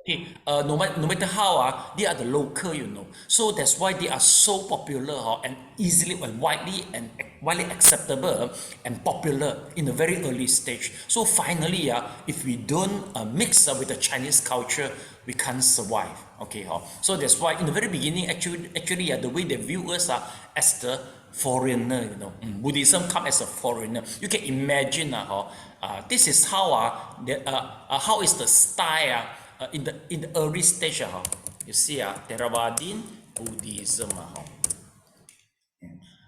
Okay, no matter how, they are the local, So that's why they are so popular and easily and widely acceptable and popular in the very early stage. So finally, if we don't mix with the Chinese culture, we can't survive. Okay, so that's why in the very beginning, actually, the way they view us as the foreigner, Buddhism come as a foreigner. You can imagine, this is how how is the style. In the early stage, you see, Theravadin Buddhism.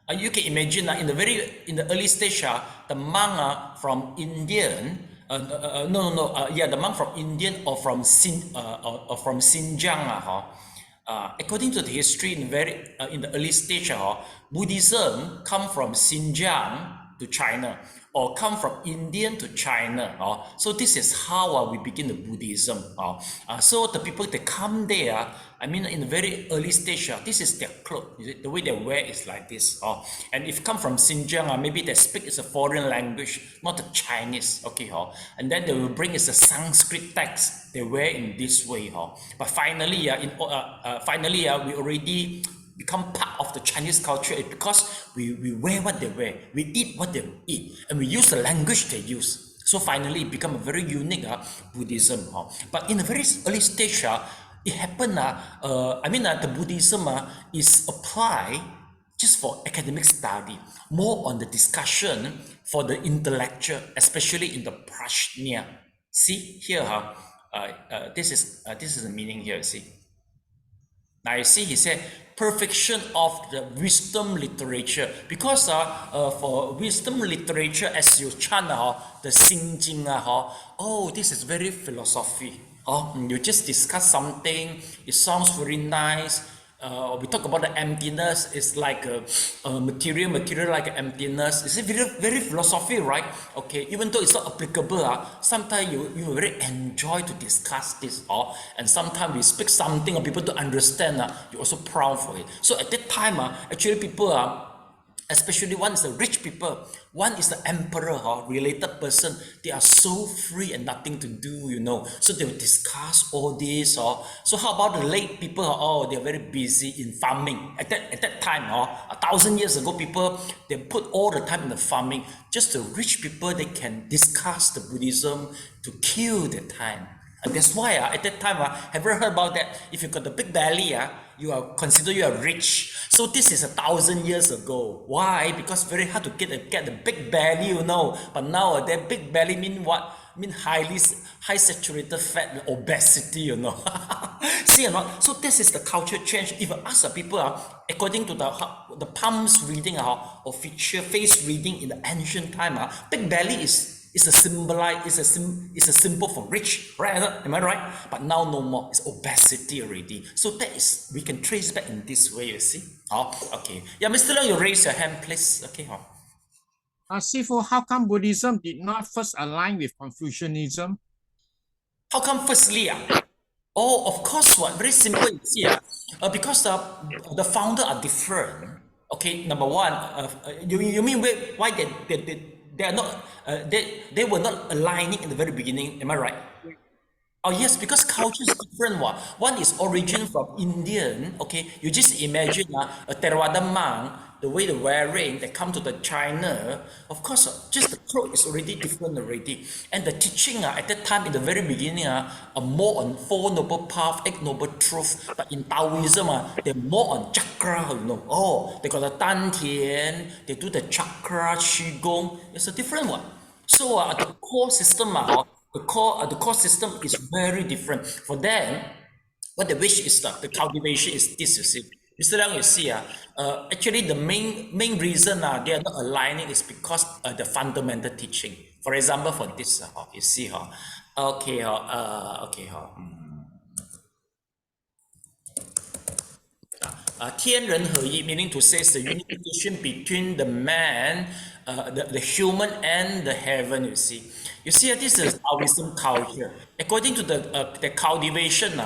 You can imagine in the early stage, the monk from Indian, the monk from Indian or from Xinjiang, according to the history in the early stage, Buddhism come from Xinjiang to China or come from Indian to China. So this is how we begin the Buddhism. So the people that come there, in the very early stage, this is their clothes. The way they wear is like this. And if come from Xinjiang, maybe they speak is a foreign language, not the Chinese. Okay, and then they will bring is a Sanskrit text. They wear in this way. But finally, we already become part of the Chinese culture because we wear what they wear, we eat what they eat, and we use the language they use. So finally, it become a very unique Buddhism. But in the very early stage, it happened. The Buddhism is applied just for academic study, more on the discussion for the intellectual, especially in the Prajna. See here, this is the meaning here. See. Now you see, he said perfection of the wisdom literature, because for wisdom literature, as you chant the Xing this is very philosophy. You just discuss something, it sounds very nice. We talk about the emptiness. It's like a material like emptiness. It's very, very philosophy, right? Okay, even though it's not applicable, sometimes you very enjoy to discuss this. And sometimes we speak something or people to understand. You're also proud for it. So at that time, actually people especially one is the rich people, one is the emperor, related person. They are so free and nothing to do, So they will discuss all this. So how about the late people? They are very busy in farming. At that time, 1,000 years ago, people, they put all the time in the farming. Just the rich people, they can discuss the Buddhism to kill their time. And that's why at that time, have you heard about that? If you got the big belly, you are considered you are rich. So this is 1,000 years ago. Why? Because very hard to get the big belly, But now that big belly mean what? Mean high saturated fat, obesity, See or not? So this is the culture change. If you ask the people, according to the palms reading or feature face reading in the ancient time, big belly is a symbol for rich, right? Am I right? But now no more. It's obesity already. So that is, we can trace back in this way, you see. Okay. Yeah, Mr. Leong, you raise your hand, please. Okay. Sifu, how come Buddhism did not first align with Confucianism? How come firstly? Of course, very simple, you see. Because the founder are different. Okay, number one, you mean why they are not they were not aligning in the very beginning, am I right? Oh yes, because culture is different. One is origin from Indian. Okay, you just imagine a Theravada monk, the way they're wearing, they come to the China. Of course, just the clothes is already different already. And the teaching at that time in the very beginning are more on Four Noble Path, Eight Noble Truth. But in Taoism, they're more on chakra, they got the Dantian, they do the chakra, Qigong. It's a different one. So the core system, the core system is very different. For them, what they wish is the cultivation is this, you see. Mr. Leong, you see, actually the main reason they are not aligning is because the fundamental teaching. For example, for this, you see, okay, okay, 天人合一 meaning to say the unification between the man, the human and the heaven, you see. You see, this is Taoism culture. According to the cultivation,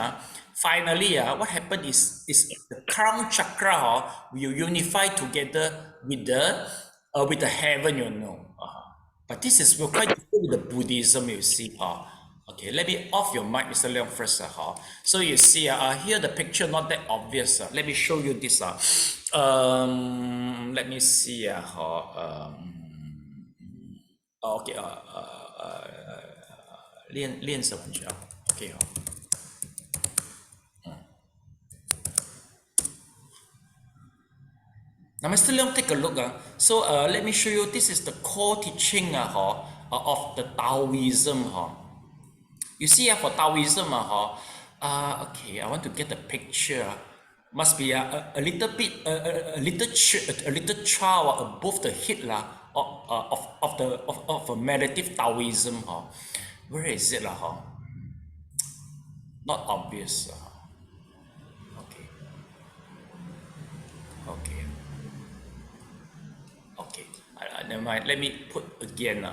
finally, what happened is the crown chakra will unify together with the heaven, But this is quite different with the Buddhism, you see. Okay, let me off your mic, Mr. Leong, first. So you see here the picture not that obvious. Let me show you this. Let me see. Okay. 练什么去啊 ？Okay. Now, Mr. Leong, take a look. So let me show you. This is the core teaching of the Taoism. You see, for Taoism, okay, I want to get a picture. Must be a little bit, a little child above the head of a meditative Taoism. Where is it? Not obvious. Okay. Okay. Okay. Never mind. Let me put again.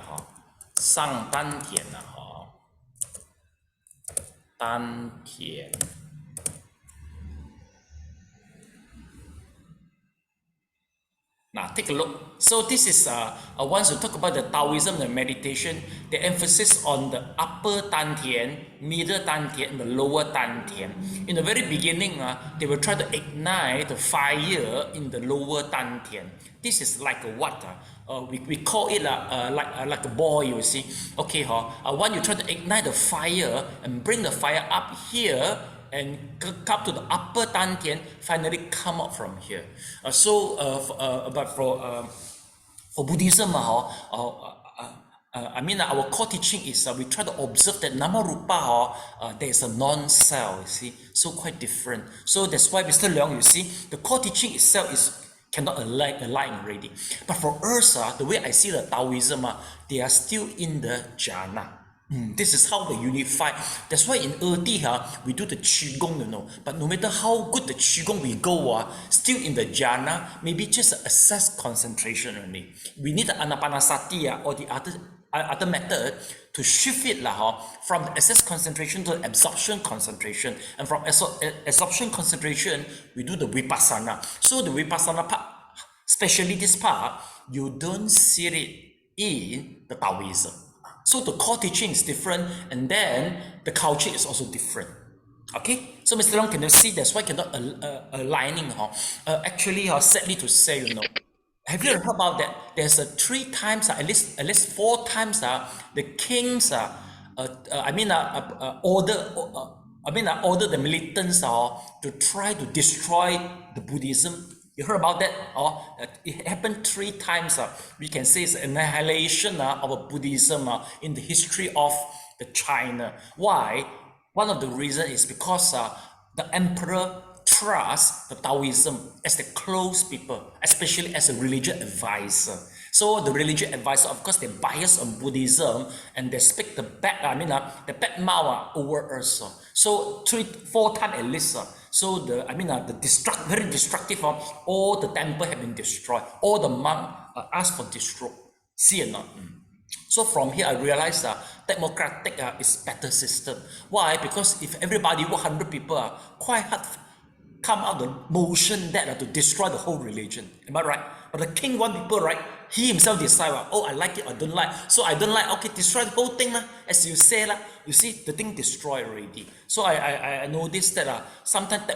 上丹田丹田。Now take a look. So this is once you talk about the Taoism, the meditation, the emphasis on the upper dantian, middle dantian, and the lower dantian. In the very beginning, they will try to ignite the fire in the lower dantian. This is like a what? We call it like a boil, you see. Okay, when you try to ignite the fire and bring the fire up here, and come to the upper dantian, finally come out from here. But for Buddhism, I mean, our core teaching is we try to observe that nama rupa, there is a non-self, you see, so quite different. So that's why Mr. Leong, you see, the core teaching itself is cannot align already. But for us, the way I see the Taoism, they are still in the jhana. This is how they unify. That's why in Erdi, we do the Qigong, you know. But no matter how good the Qigong we go, still in the jhana, maybe just assess concentration only. We need the Anapanasati or the other method to shift it from the assess concentration to the absorption concentration. And from absorption concentration, we do the Vipassana. So the Vipassana part, especially this part, you don't see it in the Taoism. So the core teaching is different, and then the culture is also different. Okay, so Mr. Long, can you see that's why cannot aligning? Actually, sadly to say, you know, have you heard about that? There's 3 times, at least 4 times, the kings, order the militants to try to destroy the Buddhism. You heard about that? It happened 3 times. We can say it's annihilation of Buddhism in the history of the China. Why? One of the reasons is because the emperor trusts the Taoism as the close people, especially as a religious advisor. So the religious advisor, of course, they're biased on Buddhism and they speak the bad, the bad mouth over us. So 3-4 times at least. So very destructive. All the temple have been destroyed. All the monks asked for destroy. See or not? So from here, I realized democratic is better system. Why? Because if everybody, 100 people, quite hard come out the motion that to destroy the whole religion. Am I right? But the king want people, right? He himself decide, I like it or don't like. So I don't like, okay, destroy the whole thing. As you say, you see, the thing destroyed already. So I noticed that sometimes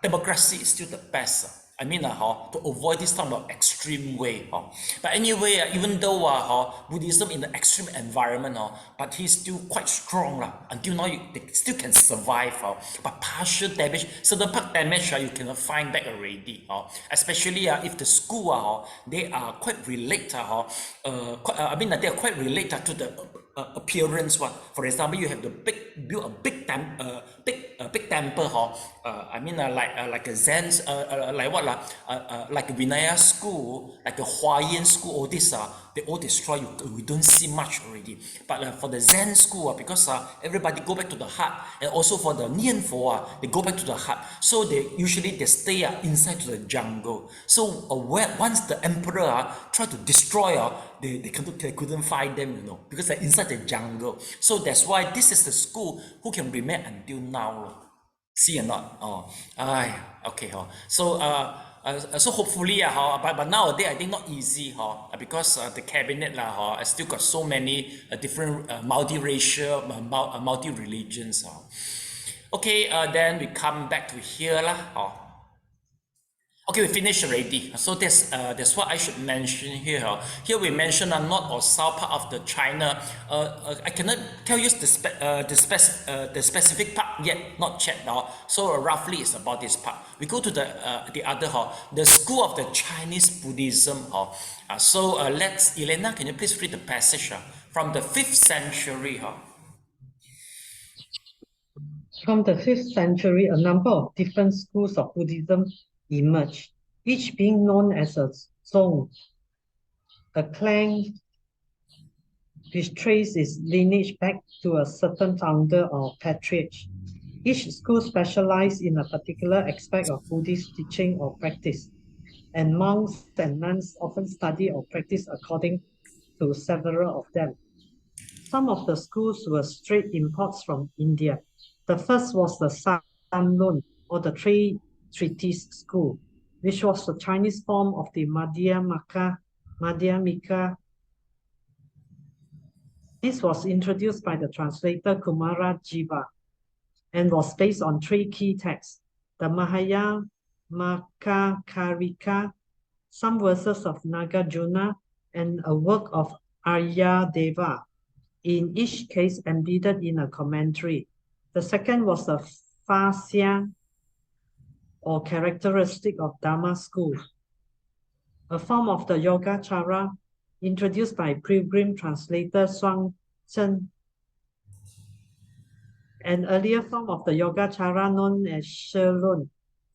democracy is still the best. To avoid this kind of extreme way. But anyway, even though Buddhism in the extreme environment, but he's still quite strong. Until now, they still can survive. But partial damage, certain part damage, you cannot find back already. Especially if the school, they are quite related. They are quite related to the appearance. For example, you have to build a big temple. Like a Zen, like a Vinaya school, like a Huayan school. All this, they all destroy. We don't see much already. But for the Zen school, because everybody go back to the hut, and also for the Nianfo, they go back to the hut. So they stay inside to the jungle. So once the emperor tried to destroy, they couldn't find them, you know, because they're inside the jungle. So that's why this is the school who can remain until now. See or not? Okay. So So hopefully, but nowadays I think not easy, because the cabinet I still got so many different multiracial, multi-religions. Okay, then we come back to here Okay, we finished already. So that's what I should mention here. Here we mention not all south part of the China. I cannot tell you the specific part yet, not checked now. So roughly it's about this part. We go to the other the school of the Chinese Buddhism. So let's Elena, can you please read the passage from the 5th century? From the 5th century, a number of different schools of Buddhism emerged, each being known as a zong, a clan which traces its lineage back to a certain founder or patriarch. Each school specialized in a particular aspect of Buddhist teaching or practice, and monks and nuns often study or practice according to several of them. Some of the schools were straight imports from India. The first was the Sanlun, or the Treatise School, which was the Chinese form of the Madhyamika. This was introduced by the translator Kumara Jiva and was based on 3 key texts: the Mahayamaka, some verses of Nagarjuna, and a work of Aryadeva, in each case embedded in a commentary. The second was the Fasya, or characteristic of Dharma school, a form of the Yogacara introduced by pilgrim translator Shuang Zhen. An earlier form of the Yogacara known as Shelun,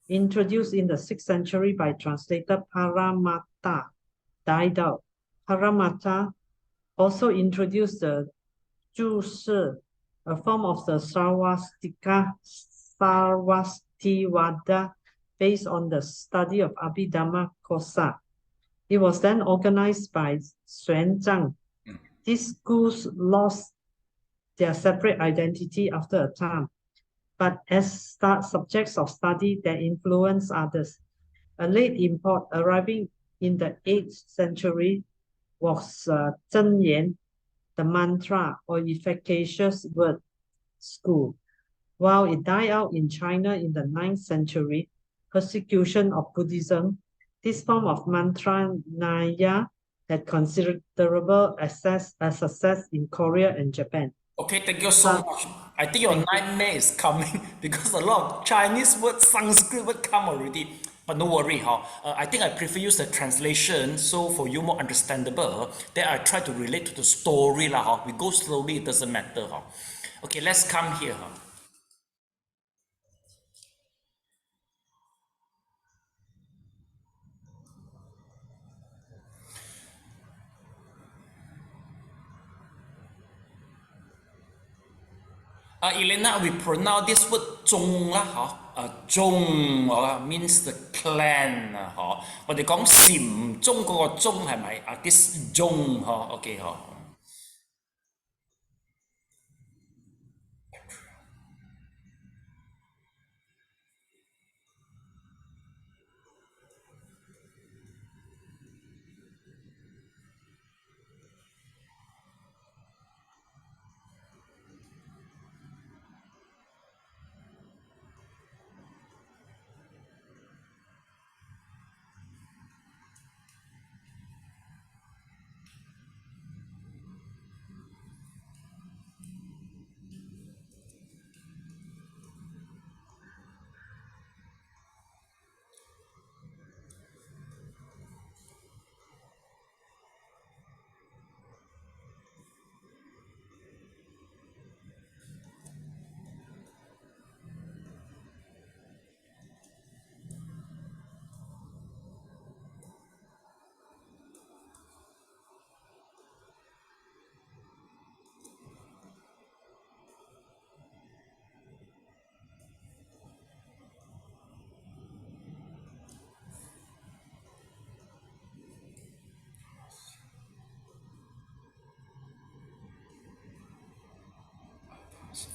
introduced in the 6th century by translator Paramatta, died out. Paramatta also introduced the Zhushi, a form of the Sarvastivada based on the study of Abhidhamma Kosa. It was then organized by Xuanzang. These schools lost their separate identity after a time, but as subjects of study, they influence others. A late import arriving in the 8th century was Zhenyan, the mantra or efficacious word school. While it died out in China in the 9th century, persecution of Buddhism, this form of mantra Naya had considerable success in Korea and Japan. Okay, thank you so much. I think your nightmare is coming because a lot of Chinese words, Sanskrit would come already. But no worry, I think I prefer use the translation, so for you more understandable. Then I try to relate to the story We go slowly, it doesn't matter Okay, let's come here Elena, we pronounce this word 宗宗means the clan 我哋講禪宗嗰個宗係咪this 宗OK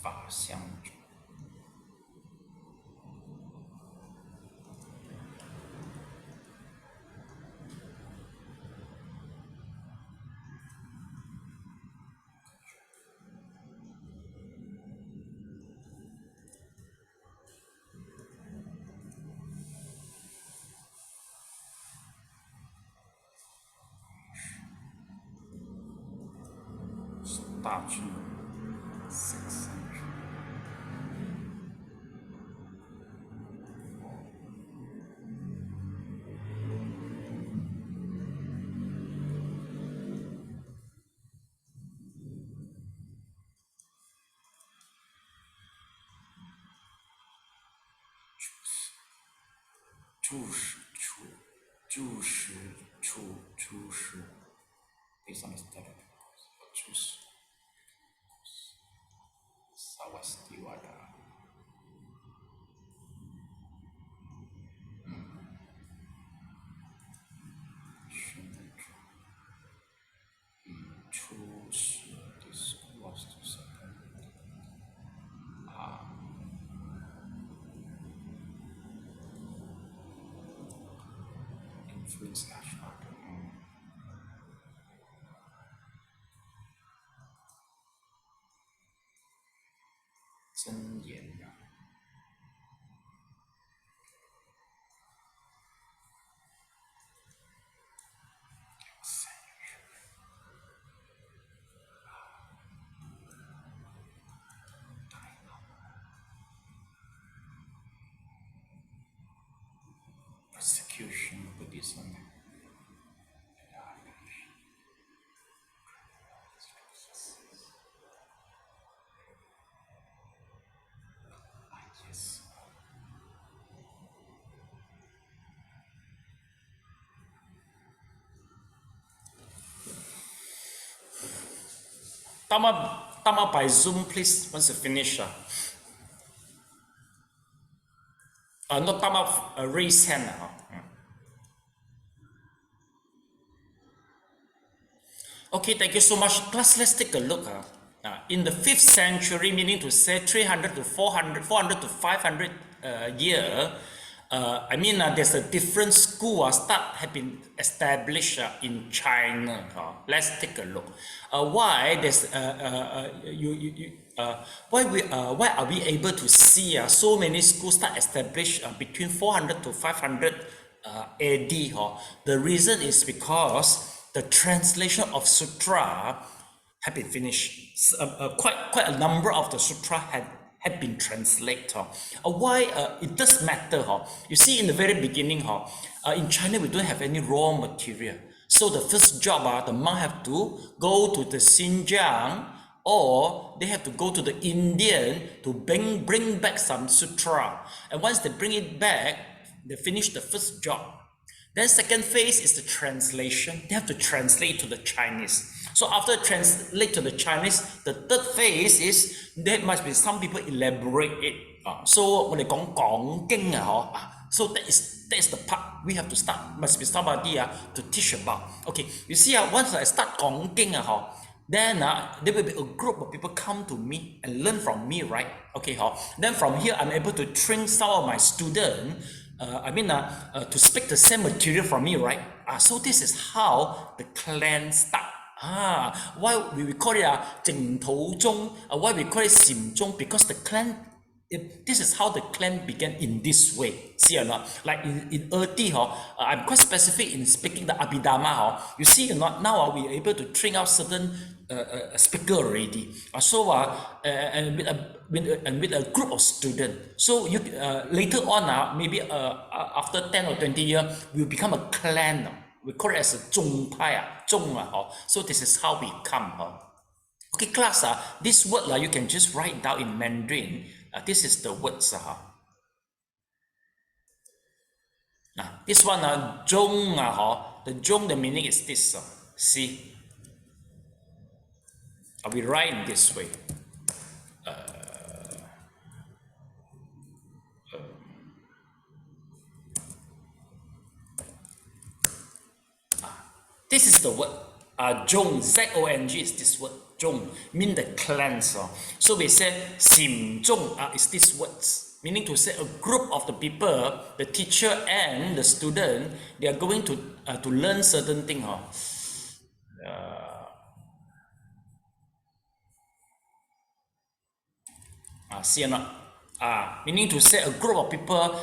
法相宗大智 6th century. Based on the study of Juice, Sawastiwada. This was the second. Influence national. Chân Yen. Persecution of Buddhism. Yes. Tama by Zoom, please. Once you finish. Not Tama, raise hand. Okay, thank you so much. Class, let's take a look. In the 5th century, meaning to say 300 to 400, 400 to 500 year, there's a different school have been established in China. Let's take a look. Why are we able to see so many schools start established between 400 to 500 AD? The reason is because the translation of sutra have been finished. Quite a number of the sutra had been translated. Why it does matter? You see, in the very beginning, in China we don't have any raw material. So the first job, the monk have to go to the Xinjiang, or they have to go to the Indian to bring back some sutra. And once they bring it back, they finish the first job. Then second phase is the translation. They have to translate to the Chinese. So after translate to the Chinese, the third phase is there must be some people elaborate it. So when they講經so that is the part we have to start. Must be somebody to teach about. Okay, you see, once I start 講經then there will be a group of people come to me and learn from me, right? Okay, then from here I'm able to train some of my students. To speak the same material from me, right? So this is how the clan start. Why we call it Jing Tou Zhong? Why we call it Sim Zhong? Because the clan, this is how the clan began in this way. See or not? Like in Erti, I'm quite specific in speaking the Abhidhamma. You see or not? Now we are able to train out certain speaker already. And with a group of students. So you later on, maybe after 10 or 20 years, we will become a clan. We call it as a Zhong Pai, Zhong. So this is how we come. Okay, class, this word you can just write down in Mandarin. This is the words. This one, Zhong, the Zhong, the meaning is this. See? We write in this way. This is the word. Zhong, Z-O-N-G is this word. Zhong, mean the clans. So we say Sim Zhong is these words. Meaning to say a group of the people, the teacher and the student, they are going to learn certain thing. See or not? Meaning to say a group of people,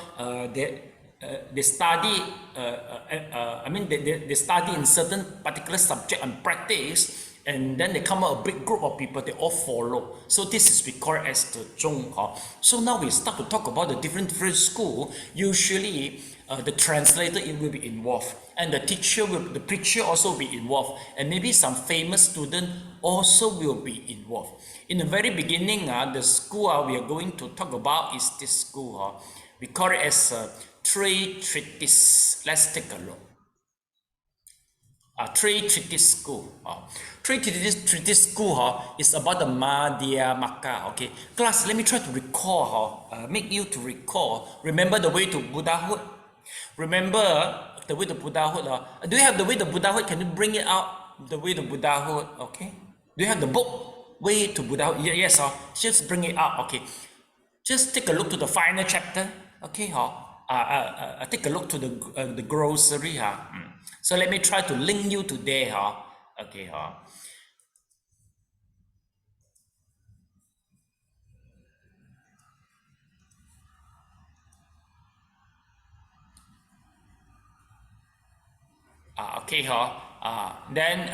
they study. They study in certain particular subject and practice, and then they come out a big group of people, they all follow. So this is we call it as the Zhong. So now we start to talk about the different school. Usually the translator will be involved, and the preacher also will be involved, and maybe some famous student also will be involved. In the very beginning, the school we are going to talk about is this school. We call it as Three Treatise. Let's take a look. Three Treatise School. Three Treatise School is about the Madhyamaka. Okay, class, let me try to recall, make you to recall. Remember the way to Buddhahood? Remember the way to Buddhahood? Do you have the way to Buddhahood? Can you bring it out? The way to Buddhahood, okay? Do you have the book, Way to Buddhahood? Yes, just bring it out, okay? Just take a look to the final chapter, okay? Take a look to the grocery. So let me try to link you to there. Okay. Okay. Then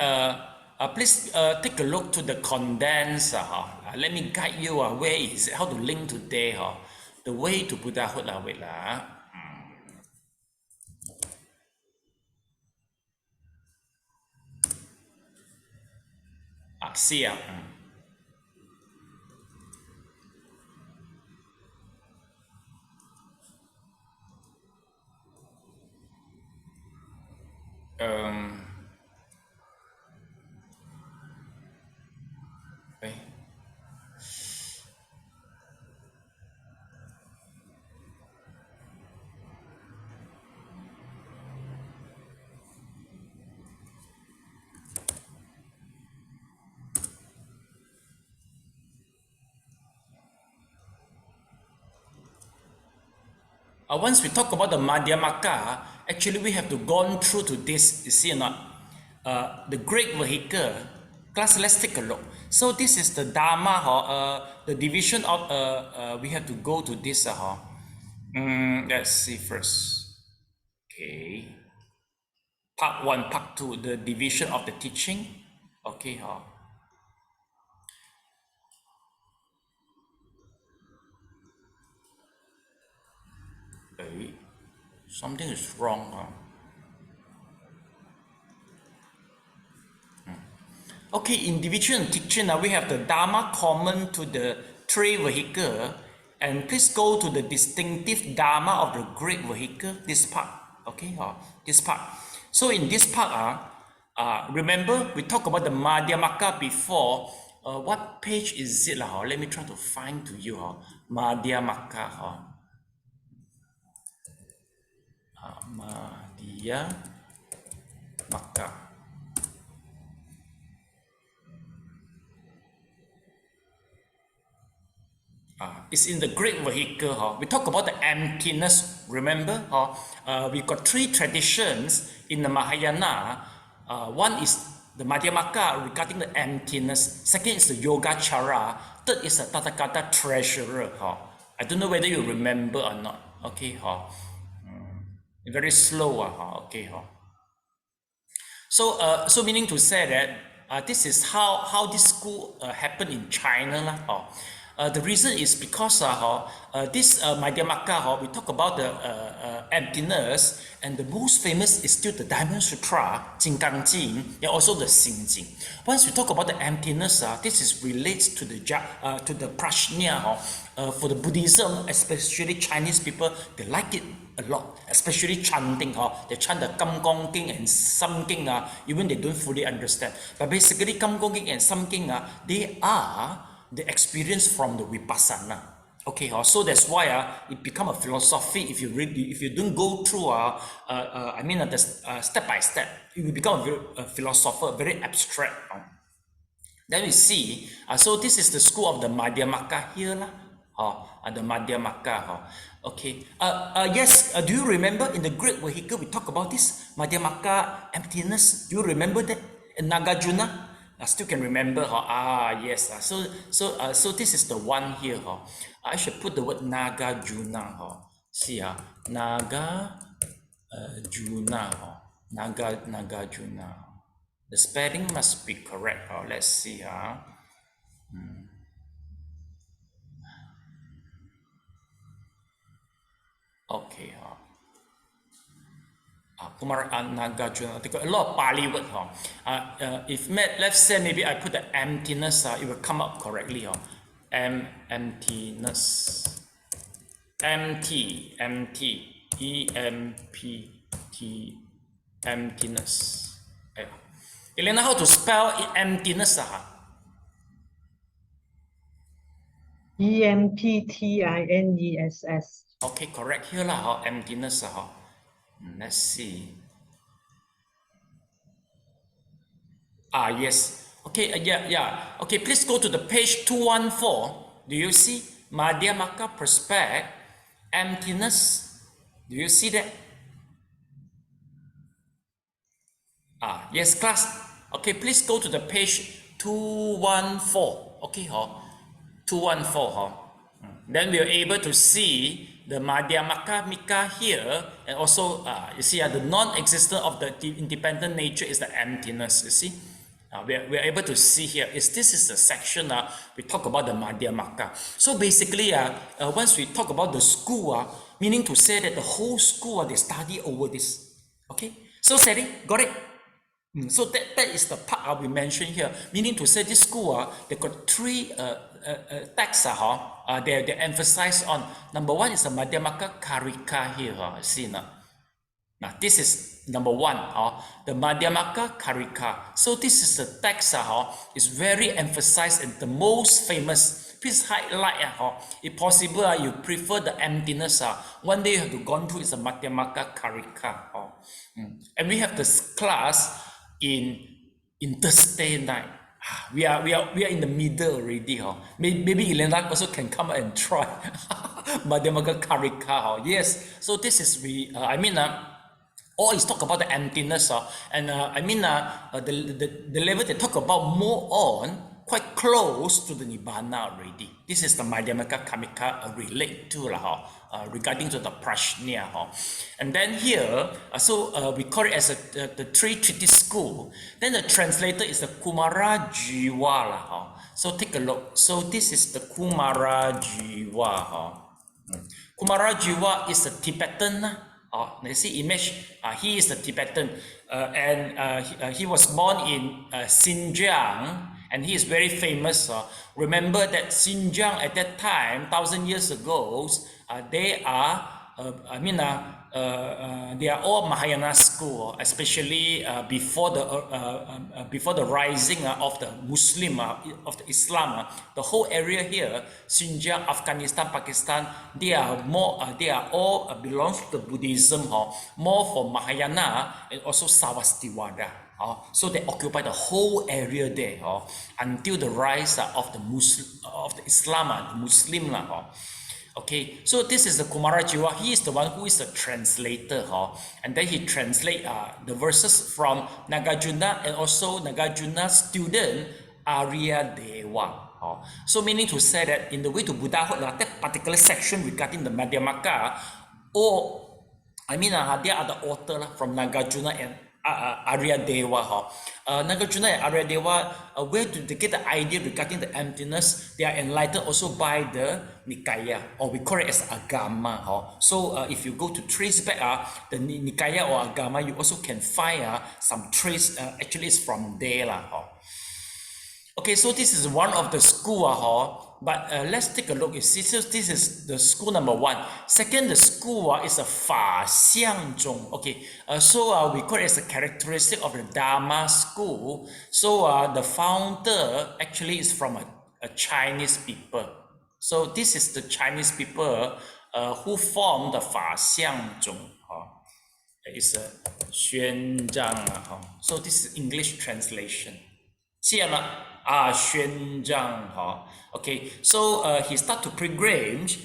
please take a look to the condensed. Let me guide you. Where is it? How to link to there? The way to Buddhahood. Wait lah. See ya. Okay. Once we talk about the Madhyamaka, actually we have to gone through to this, you see or not? The great vehicle. Class, let's take a look. So this is the Dharma, the division of, we have to go to this. Let's see first. Okay. Part 1, Part 2, the division of the teaching. Okay. Okay. Something is wrong. Okay, in division and teaching, we have the Dharma common to the three vehicle, and please go to the distinctive Dharma of the great vehicle, this part, okay, this part. So in this part, remember we talked about the Madhyamaka before. What page is it? Let me try to find to you. Madhyamaka. Madhyamaka. It's in the great vehicle. We talk about the emptiness. Remember, we got three traditions in the Mahayana. One is the Madhyamaka regarding the emptiness. Second is the Yogacara. Third is the Tathagata treasurer. I don't know whether you remember or not. Okay, very slow. Okay, so meaning to say that this is how this school happened in China. The reason is because this Madhyamaka, we talk about the emptiness, and the most famous is still the Diamond Sutra, Jinggang Jing, and also the Xing Jing. Once we talk about the emptiness, this is relates to the prajna. For the Buddhism, especially Chinese people, they like it a lot, especially chanting. They chant the Kam Gong King and Sam King, even they don't fully understand. But basically, Kam Gong King and Sam King, they are the experience from the Vipassana. Okay, so that's why it become a philosophy. If you don't go through, step by step, it will become a philosopher, very abstract. Then we see, so this is the school of the Madhyamaka here, the Madhyamaka. Okay, yes, do you remember in the great vehicle we talk about this Madhyamaka emptiness? Do you remember that in Nagarjuna? I still can remember. Yes. So this is the one here. I should put the word Nagarjuna. See, Nagarjuna. Nagarjuna. The spelling must be correct. Let's see. Okay. Kumara Nagarjuna. They got a lot of Pali word. Let's say maybe I put the emptiness, it will come up correctly. Emptiness. Empty. E-M-P-T. Emptiness. Elena, how to spell emptiness? E-M-P-T-I-N-E-S-S. Okay, correct here lah. Emptiness. Let's see. Yes. Okay, yeah. Okay, please go to the page 214. Do you see? Madhyamaka prospect, emptiness. Do you see that? Yes, class. Okay, please go to the page 214. Okay, 214. Then we are able to see the Madhyamaka Mika here, and also you see the non-existent of the independent nature is the emptiness. You see, we are able to see here. This is the section we talk about the Madhyamaka. So basically, once we talk about the school, meaning to say that the whole school they study over this. Okay, so Sari, got it? So that is the part we mentioned here, meaning to say this school they got three texts they emphasize on. Number one is the Madhyamaka Karika here. See now. Now this is number one, the Madhyamaka Karika. So this is the text is very emphasized and the most famous. Please highlight if possible you prefer the emptiness. One day you have to go through is the Madhyamaka Karika. And we have this class in Thursday night. We are in the middle already. Maybe Elena also can come and try Madhyamaka Karika. Yes. So this is all is talk about the emptiness. And the level they talk about more on quite close to the Nibbana already. This is the Madhyamaka Karika relate to regarding to the Prajna. And then here, we call it as the three treatise school. Then the translator is the Kumara Jiva. So take a look. So this is the Kumara Jiva. Kumara Jiva is a Tibetan. You see image. He is a Tibetan, and he was born in Xinjiang. And he is very famous. Remember that Xinjiang at that time, 1,000 years ago, they are all Mahayana school, especially before the rising of the Muslim of the Islam. The whole area here, Xinjiang, Afghanistan, Pakistan, they are all belongs to Buddhism, more for Mahayana and also Sarvastivada. So they occupy the whole area there until the rise of the Islam, the Muslim. Okay, so this is the Kumara Jiva. He is the one who is the translator, and then he translate the verses from Nagarjuna and also Nagarjuna's student Arya Deva. So meaning to say that in the way to Buddhahood, that particular section regarding the Madhyamaka, they are the author from Nagarjuna and Arya Deva. Nagarjuna and Arya Deva, where do they get the idea regarding the emptiness? They are enlightened also by the Nikaya, or we call it as Agama. So if you go to trace back the Nikaya or Agama, you also can find some trace, actually it's from there. Okay, so this is one of the school, but let's take a look. You see, so this is the school number one. Second, the school is a Fa Xiang Zhong. Okay, so we call it as a characteristic of the Dharma school. So the founder actually is from a Chinese people. So this is the Chinese people who formed the Fa Xiang Zhong. It's a Xuan Zhang. So this is English translation. See Xuan Zhang. Okay, so he started to pilgrimage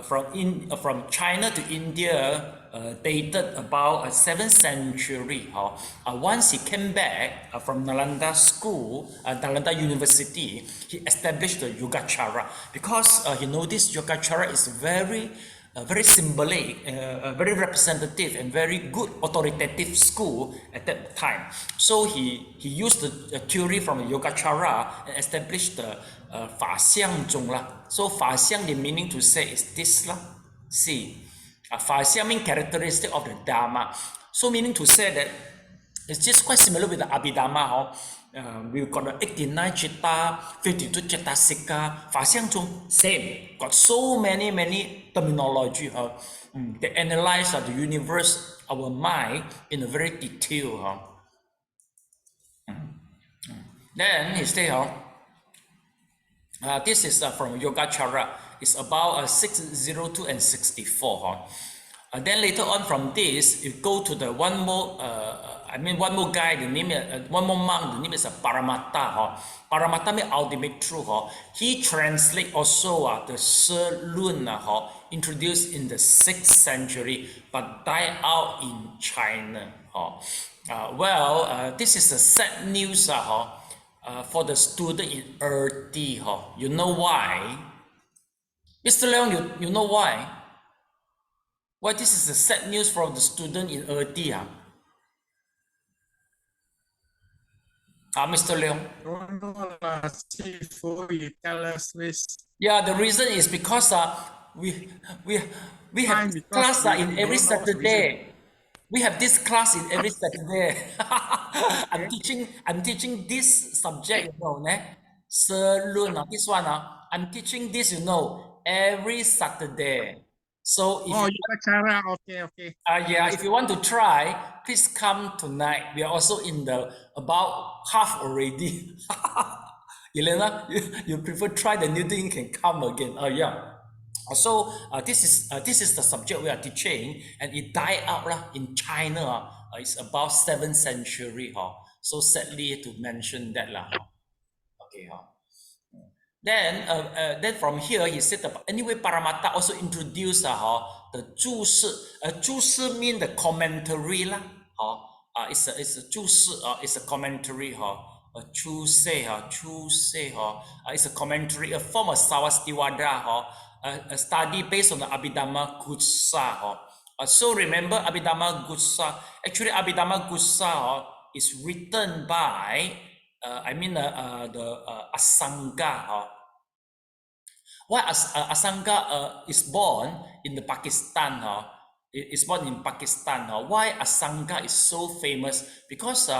from China to India, dated about 7th century. Once he came back from Nalanda school, Nalanda University, he established the Yogacara because he noticed Yogacara is very very symbolic, very representative, and very good authoritative school at that time. So he used the theory from Yogacara and established the Fa Xiang Zhong la. So Fa Xiang, the meaning to say is this la. See, Fa Xiang means characteristic of the Dharma. So meaning to say that it's just quite similar with the Abhidhamma. We've got the 89 Chitta, 52 Cettasika, Fa Xiang Zhong, same. Got so many terminology. They analyze the universe, our mind, in a very detail. Then he say, this is from Yogacara. It's about 602 and 64. Then later on from this, you go to the one more guy, the name one more monk, the name is Paramatta. Paramatta means ultimate truth. He translate also the Shi Lun, introduced in the 6th century, but died out in China. This is a sad news for the student in Erti. You know why? Mr. Leong, you know why? Why this is a sad news for the student in Erti? Mr. Leong? Don't know, Sifu, you tell us this. Yeah, the reason is because we have this class in every Saturday. We have this class in every Saturday. I'm teaching this subject, this one. I'm teaching this, every Saturday. So if Yogacara, okay. yeah, if you want to try, please come tonight. We are also in the about half already. Elena, you prefer try the new thing, you can come again. Yeah. So this is the subject we are teaching, and it died out in China. It's about 7th century. So sadly to mention that Okay. Then from here he said about, anyway, Paramatta also introduced the 注释. 注释 mean the commentary it's a 注释 it's a commentary 注释 it's a commentary, a form of Savastivada, a study based on the Abhidhamma Gutsa. So remember Abhidhamma Gutsa. Actually Abhidhamma Gutsa is written by the Asanga. Why Asanga is born in the Pakistan? Is born in Pakistan. Why Asanga is so famous? Because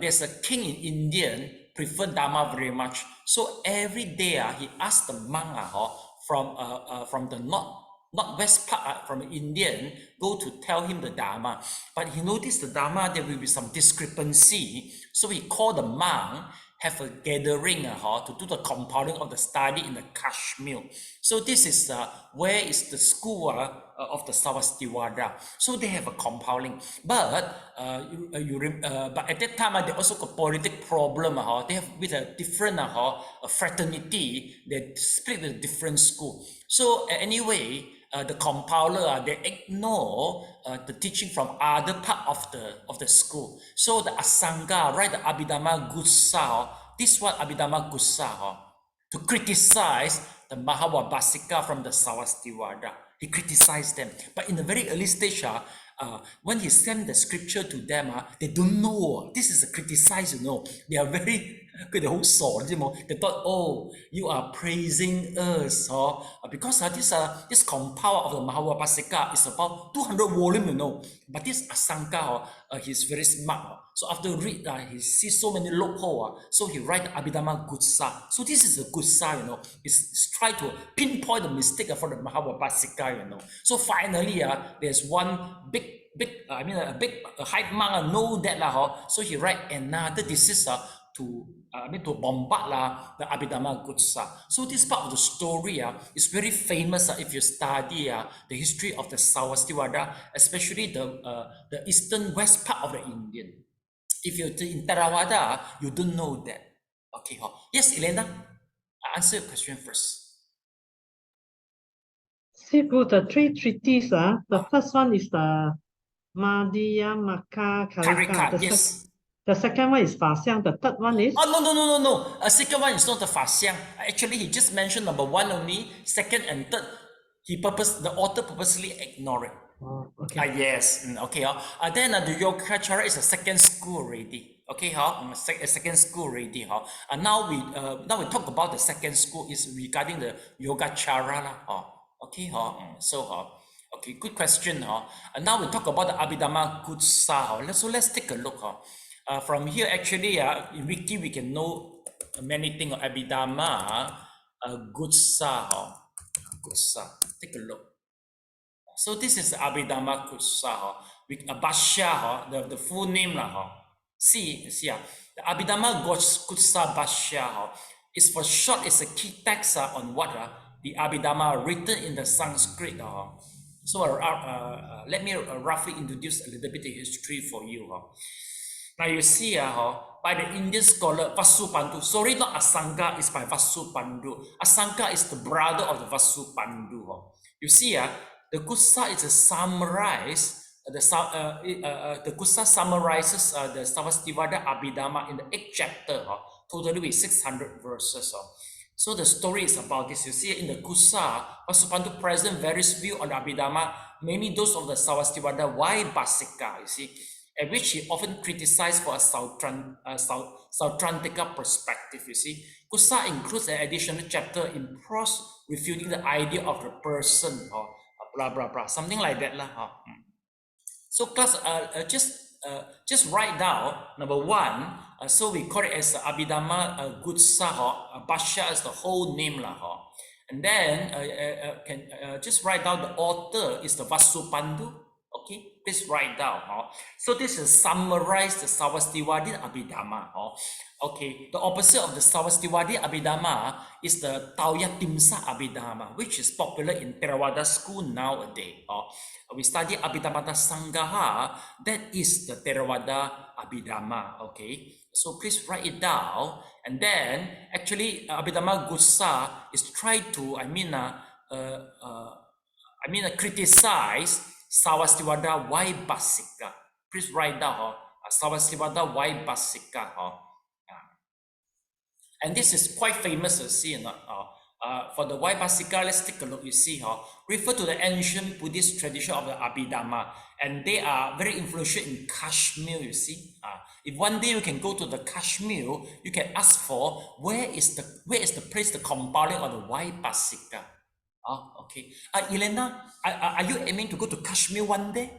there's a king in India prefer Dharma very much. So every day he asks the monk from the northwest part from Indian go to tell him the Dharma. But he noticed the Dharma there will be some discrepancy. So he called the monk, have a gathering to do the compiling of the study in the Kashmir. So this is where is the school of the Savastivada. So they have a compiling, but but at that time they also got political problem. They have with a different fraternity. They split the different school. So anyway, the compiler they ignore the teaching from other part of the school. So the Asanga write the Abhidhamma Gutsa. This one Abhidhamma Gutsa to criticize the Mahavabhasika from the Savastivada. He criticized them, but in a very early stage, when he sent the scripture to them, they don't know. This is a criticize, They are very they thought, oh, you are praising us, because this compound of the Mahavabhasika is about 200 volume, But this Asanga, he's very smart. So after read, he sees so many loopholes, so he write Abhidhamma Gutsa. So this is a Gutsa, It's try to pinpoint the mistake for the Mahavabhasika, So finally, there's one a hype monk know that so he write another disease to bombard the Abhidhamma Gutsa. So this part of the story is very famous if you study the history of the Savastivada, especially the eastern west part of the Indian. If you're in Theravada, you don't know that. Okay, yes, Elena, answer your question first. Sifu, the 3 treatises, the first one is the Madhyamaka Karika. Yes. The second one is Fa Xiang. The third one is? Oh, no. Second one is not the Fa Xiang. Actually, he just mentioned number 1 only. Second and third, the author purposely ignore it. Oh, okay. Yes, okay. Then the Yogacara is a second school already. Okay, a second school already. And now we talk about the second school is regarding the Yogacara lah. Okay, okay, good question. And now we talk about the Abhidhamma Kutsa. So let's take a look. From here, actually, in Wiki we can know many things of Abhidhamma Kutsa. Kutsa. Take a look. So this is the Abhidhamma Kutsa, with Bhashya, the full name lah. See, the Abhidhamma Kutsa Bhashya is for short. It's a key text on what the Abhidhamma written in the Sanskrit. So let me roughly introduce a little bit of history for you. Now you see by the Indian scholar Vasubandhu. Sorry, not Asanga, it's by Vasubandhu. Asanga is the brother of the Vasubandhu. You see, the Kutsa is a summarize. The Kutsa summarizes the Savastivada Abhidhamma in the 8th chapter, totally with 600 verses. So the story is about this. You see in the Kutsa, Vasubandhu present various views on the Abhidhamma, mainly those of the Savastivada Vaibhasika, you see, at which he often criticized for a Sautrantika perspective, you see. Kutsa includes an additional chapter in prose refuting the idea of the person, or blah, blah, blah, something like that. So class, just write down, number one, so we call it as Abhidhamma Kutsa, Bhashya is the whole name. And then just write down the author is the Vasubandhu. Okay, please write down. So this is summarize the Savastivadi Abhidhamma. Okay, the opposite of the Savastivadi Abhidhamma is the Tauyatimsa Abhidhamma, which is popular in Theravada school nowadays. We study Abhidhammata Sangaha, that is the Theravada Abhidhamma. Okay, so please write it down. And then actually Abhidhamma Kutsa is try to, criticize Savastivada Vaibhasika. Please write down Savastivada Vaibhasika. And this is quite famous, see. For the Vaibhasika, let's take a look. You see, refer to the ancient Buddhist tradition of the Abhidhamma, and they are very influential in Kashmir. You see, if one day you can go to the Kashmir, you can ask for where is the place, the compiling of the Vaibhasika. Okay. Elena, are you aiming to go to Kashmir one day?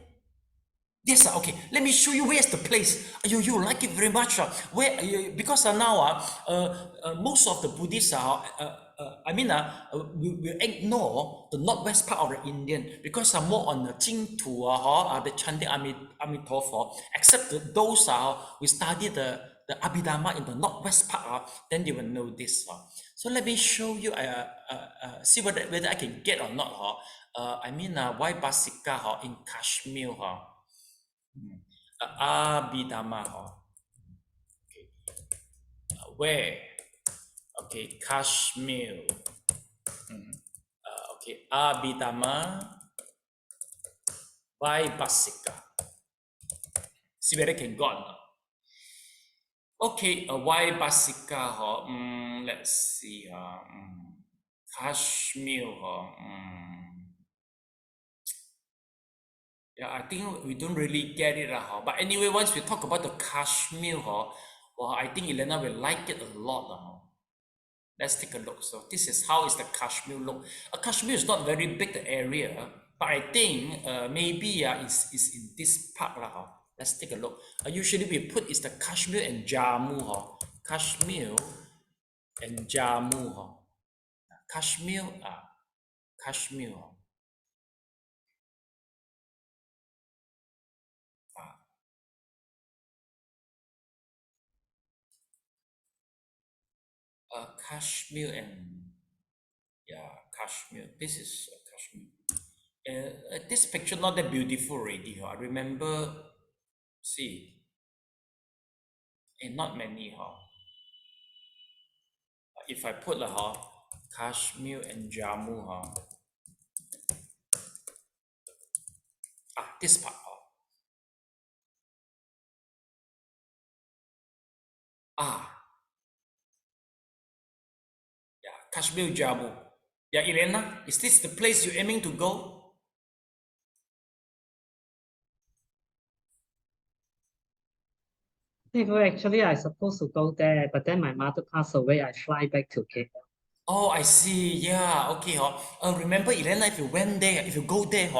Yes, okay. Let me show you where's the place. You like it very much. Because now most of the Buddhists we ignore the northwest part of the Indian because more on the Jingtu the chanting Amitabha. Except those we study the Abhidhamma in the northwest part, then they will know this. So let me show you. See whether I can get or not. Vaibhasika in Kashmir. Abhidhamma. Okay. Where? Okay, Kashmir. Okay, Abhidhamma Vaibhasika. See whether I can go or not. Okay, Vaibhasika. Let's see. Kashmir. Yeah, I think we don't really get it. But anyway, once we talk about the Kashmir, well, I think Elena will like it a lot. Let's take a look. So this is how is the Kashmir look. Kashmir is not very big the area, but I think maybe it's in this part. Let's take a look. Usually we put is the Kashmir and Jammu. Kashmir and Jammu. Kashmir. Kashmir. Kashmir and Kashmir. This is Kashmir. This picture not that beautiful already. I remember, see, and not many. If I put Kashmir and Jammu, this part. Kashmir, Jammu. Yeah, Elena, is this the place you're aiming to go? Actually, I supposed to go there, but then my mother passed away. I fly back to KL. Oh, I see. Yeah, okay. Remember, Elena, if you went there, if you go there,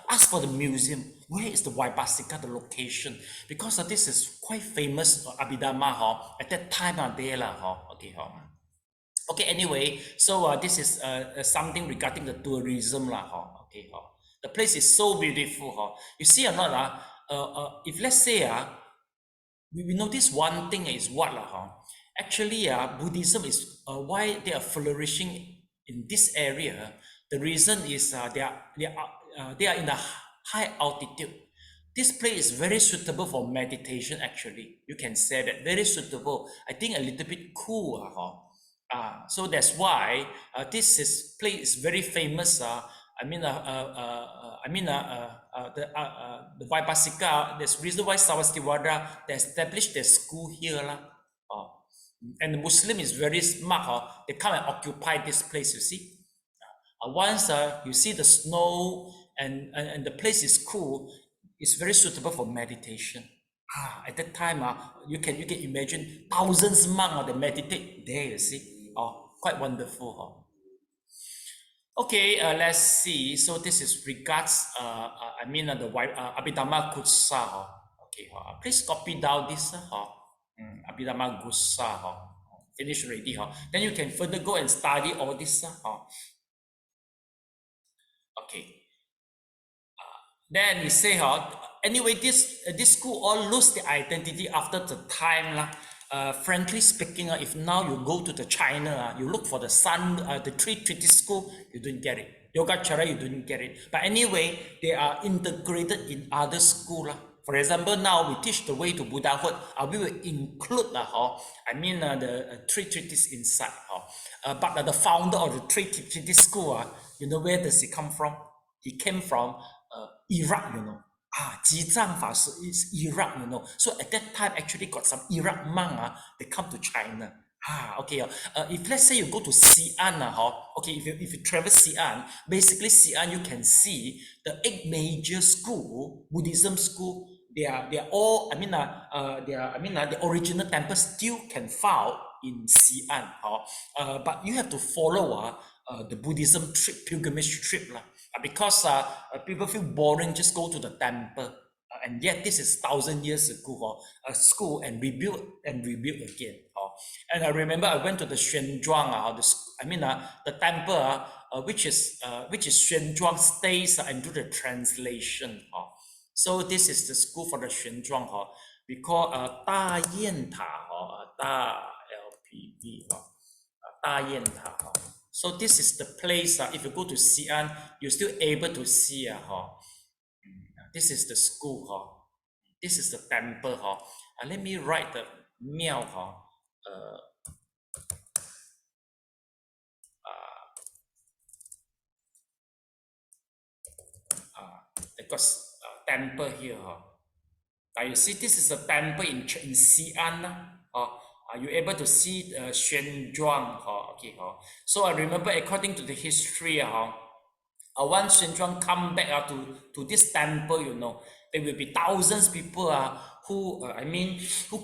ask for the museum. Where is the Waipasika, the location? Because this is quite famous, Abhidhamma, at that time, there, okay. Okay, anyway, so this is something regarding the tourism, okay. The place is so beautiful. You see or not, if let's say, we notice one thing is what actually Buddhism is why they are flourishing in this area. The reason is they are in a high altitude. This place is very suitable for meditation. Actually, you can say that very suitable. I think a little bit cool. So that's why this place is very famous. The Vaipasika, there's reason why Sarvastivada, they established their school here. And the Muslim is very smart. They come and occupy this place, you see. Once you see the snow and the place is cool, it's very suitable for meditation. At that time, you can imagine thousands monks that meditate there, you see. Quite wonderful. Okay, let's see. So this is regards, the Abhidhamma Kutsa. Okay, please copy down this. Abhidhamma Kutsa. Finish already. Then you can further go and study all this. Okay. Then we say, anyway, this school all lose the identity after the time. Frankly speaking, if now you go to the China, you look for the sun, the three treaty school, you don't get it. Yogacara, you don't get it. But anyway, they are integrated in other school. For example, now we teach the way to Buddhahood. We will include the three treaties inside. But the founder of the three treaty school, you know where does he come from? He came from Iraq, you know. Jizang Fashi is Iraq, you know. So at that time, actually got some Iraq monk, they come to China. Okay. If let's say you go to Xi'an, okay, if you travel Xi'an, basically Xi'an you can see the 8 major school, Buddhism school. They are all. The original temple still can found in Xi'an. But you have to follow the Buddhism trip, pilgrimage trip, because people feel boring, just go to the temple. And yet this is 1,000 years ago, a school and rebuilt again. And I remember I went to the Xuanzhuang, the temple, which is Xuanzhuang stays and do the translation. So this is the school for the Xuanzhuang. We call Da Yan Ta, Da LPV, Da Yan Ta. So this is the place. If you go to Xi'an, you're still able to see. This is the school. This is the temple. Let me write the miao. Because temple here. You see, this is the temple in Xi'an. Are you able to see Xuanzhuang? Okay. So I remember, according to the history, once Xuanzhuang come back to this temple, you know, there will be thousands of people who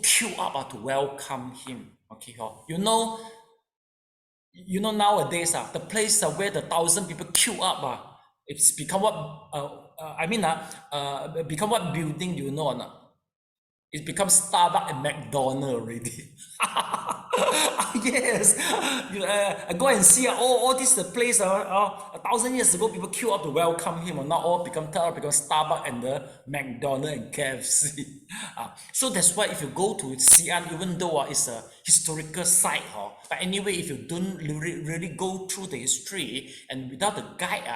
queue up to welcome him. Okay. You know nowadays the place where the 1,000 people queue up, it's become what become what building, do you know or not? It becomes Starbucks and McDonald's already. Yes, go and see all this the place. 1,000 years ago, people queue up to welcome him, and now all become Starbucks and the McDonald's and KFC. So that's why if you go to Xi'an, even though it's a historical site, but anyway, if you don't really go through the history and without the guide,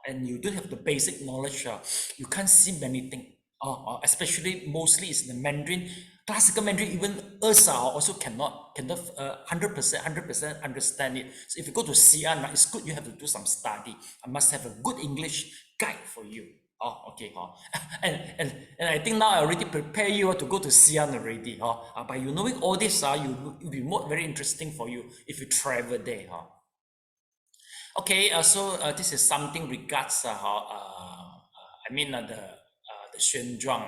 and you don't have the basic knowledge, you can't see many things. Especially mostly it's the Mandarin, classical Mandarin. Even us also cannot 100% understand it. So if you go to Xi'an, it's good you have to do some study. I must have a good English guide for you. Okay. And I think now I already prepare you to go to Xi'an already. By you knowing all this, it will be very interesting for you if you travel there. Okay, so this is something regards the 宣状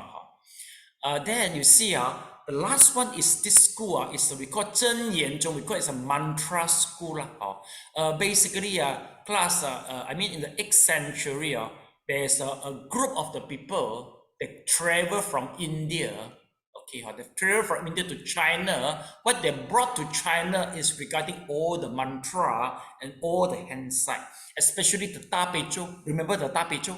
then you see the last one is this school is we call 真言宗 we call it a mantra school basically class in the 8th century there's a group of the people that travel from India. Okay, they travel from India to China. What they brought to China is regarding all the mantra and all the hand sign, especially the 大悲咒. Remember the 大悲咒?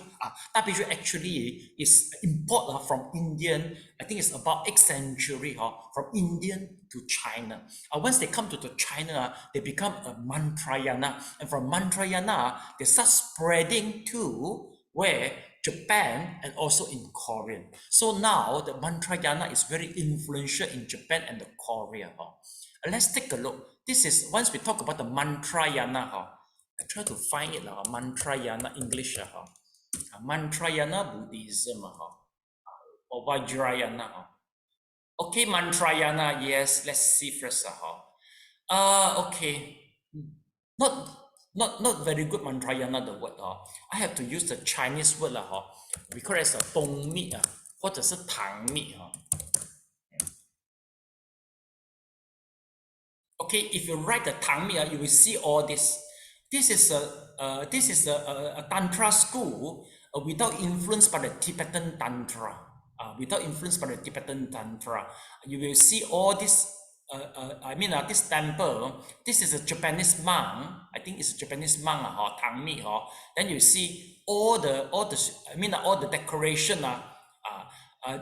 大悲咒 actually is import from Indian. I think it's about 8th century from Indian to China. Once they come to the China, they become a mantrayana, and from mantrayana they start spreading to where Japan and also in Korean. So now the mantrayana is very influential in Japan and the Korea. Let's take a look. This is once we talk about the mantrayana. I try to find it mantrayana English. Mantrayana Buddhism or Vajrayana. Okay, mantrayana. Yes, let's see first. Okay, not very good mantrayana the word I have to use the Chinese word we call it as a 冬蜜或者是糖蜜Okay, if you write the 糖蜜 you will see all this. This is a tantra school without influence by the Tibetan tantra. Without influence by the Tibetan tantra, you will see all this. This temple. This is a Japanese monk. I think it's a Japanese monk. Tang Mi. Then you see all the decoration.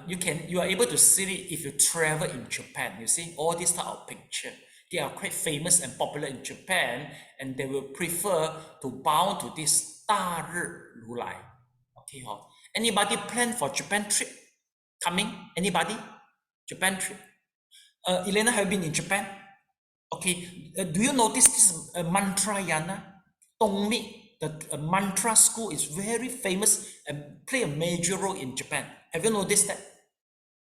You are able to see it if you travel in Japan. You see all these type of picture. They are quite famous and popular in Japan, and they will prefer to bow to this 大日如来. Okay, anybody plan for Japan trip coming? Anybody? Japan trip? Elena, have you been in Japan? Okay, do you notice this mantrayana? Tongmi, the mantra school is very famous and play a major role in Japan. Have you noticed that?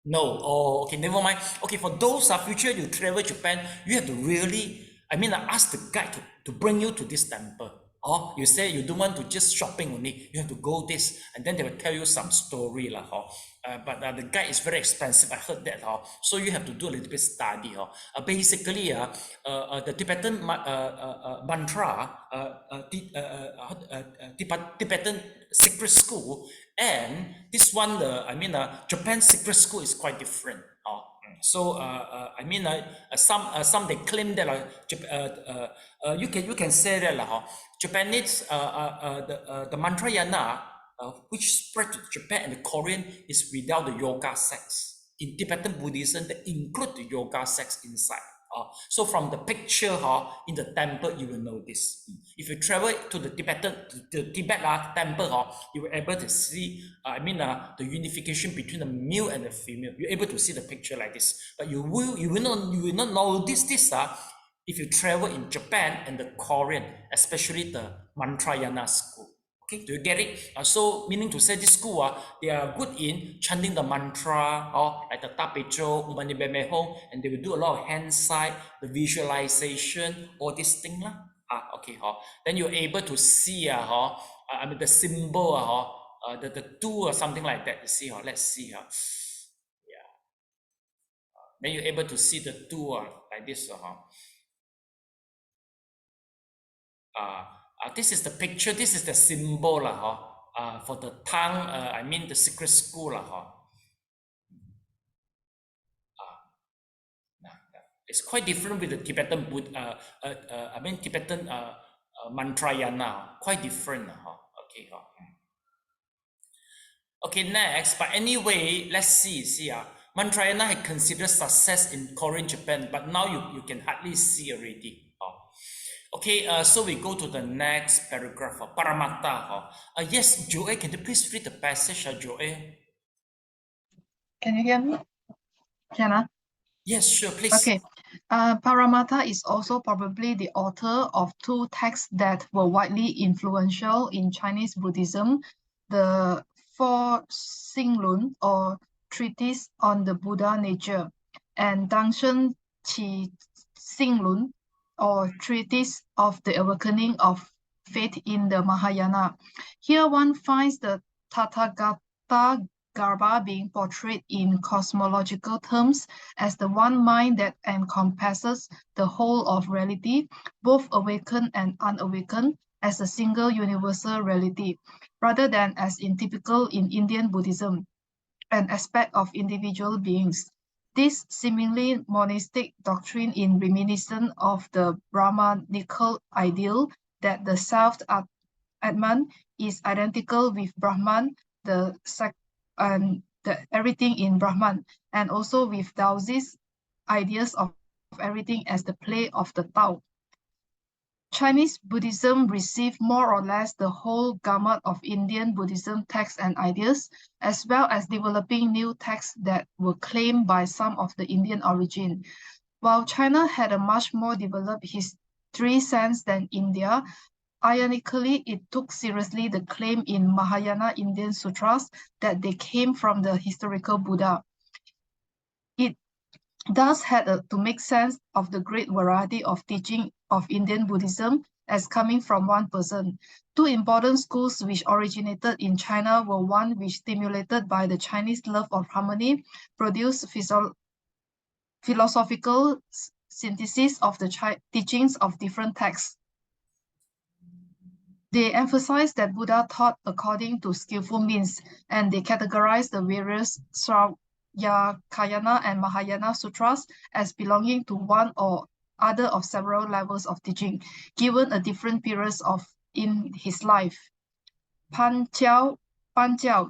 No. Oh, okay, never mind. Okay, for those future you travel Japan, you have to really, ask the guide to bring you to this temple. Or you say you don't want to just shopping only, you have to go this, and then they will tell you some story but the guide is very expensive. I heard that so you have to do a little bit study basically the Tibetan mantra Tibetan secret school and this one Japan secret school is quite different. So some they claim that you can say that Japanese the mantrayana which spread to Japan and the Korean is without the yoga sects. In Tibetan Buddhism, they include the yoga sects inside. So from the picture in the temple, you will know this. If you travel to the Tibet temple, you will able to see, the unification between the male and the female. You're able to see the picture like this. But you will not notice this if you travel in Japan and the Korean, especially the mantrayana school. Okay, do you get it? So meaning to say this school, they are good in chanting the mantra like the 大悲咒, Mani Padme Hum, and they will do a lot of hand sight, the visualization, all these things okay, then you're able to see the symbol the two or something like that. You see let's see yeah. Then you're able to see the two like this this is the picture, this is the symbol for the tongue, the secret school. It's quite different with the Tibetan Tibetan mantrayana, quite different. Okay. Okay, next, but anyway, let's see. Mantrayana had considered success in Korean, Japan, but now you can hardly see already. Okay, so we go to the next paragraph. Paramatta. Yes, Joe, can you please read the passage, Joe? Can you hear me? China? Yes, sure, please. Okay. Paramatta is also probably the author of two texts that were widely influential in Chinese Buddhism, the Four Xinglun, or Treatise on the Buddha Nature, and Dangshen Qi Xinglun, or Treatise of the Awakening of faith in the Mahayana. Here one finds the Tathagata Garbha being portrayed in cosmological terms as the one mind that encompasses the whole of reality, both awakened and unawakened, as a single universal reality, rather than as in typical in Indian Buddhism, an aspect of individual beings. This seemingly monistic doctrine is reminiscent of the Brahmanical ideal that the self-Atman is identical with Brahman, and the everything in Brahman, and also with Taoist ideas of everything as the play of the Tao. Chinese Buddhism received more or less the whole gamut of Indian Buddhism texts and ideas, as well as developing new texts that were claimed by some of the Indian origin. While China had a much more developed history sense than India, ironically, it took seriously the claim in Mahayana Indian sutras that they came from the historical Buddha. It thus had to make sense of the great variety of teaching of Indian Buddhism as coming from one person. Two important schools which originated in China were one which, stimulated by the Chinese love of harmony, produced philosophical synthesis of the teachings of different texts. They emphasized that Buddha taught according to skillful means, and they categorized the various Sravayakayana and Mahayana sutras as belonging to one or other of several levels of teaching, given a different periods in his life. Panjiao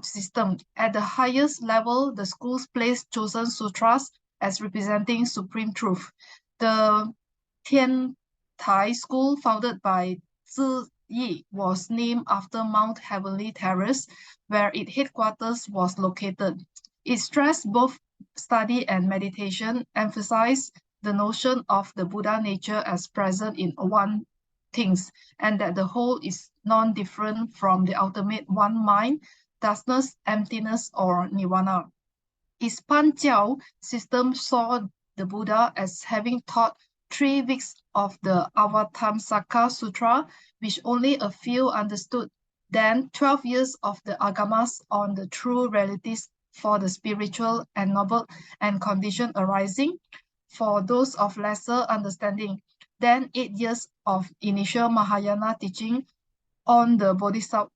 system. At the highest level, the schools placed chosen sutras as representing supreme truth. The Tian Tai school, founded by Zi Yi, was named after Mount Heavenly Terrace, where its headquarters was located. It stressed both study and meditation, emphasized the notion of the Buddha nature as present in one things, and that the whole is non-different from the ultimate one mind, thusness, emptiness, or nirvana. His Panjiao system saw the Buddha as having taught 3 weeks of the Avatamsaka Sutra, which only a few understood, then 12 years of the Agamas on the true realities for the spiritual and noble and conditioned arising, for those of lesser understanding, then 8 years of initial Mahayana teaching on the Bodhisattva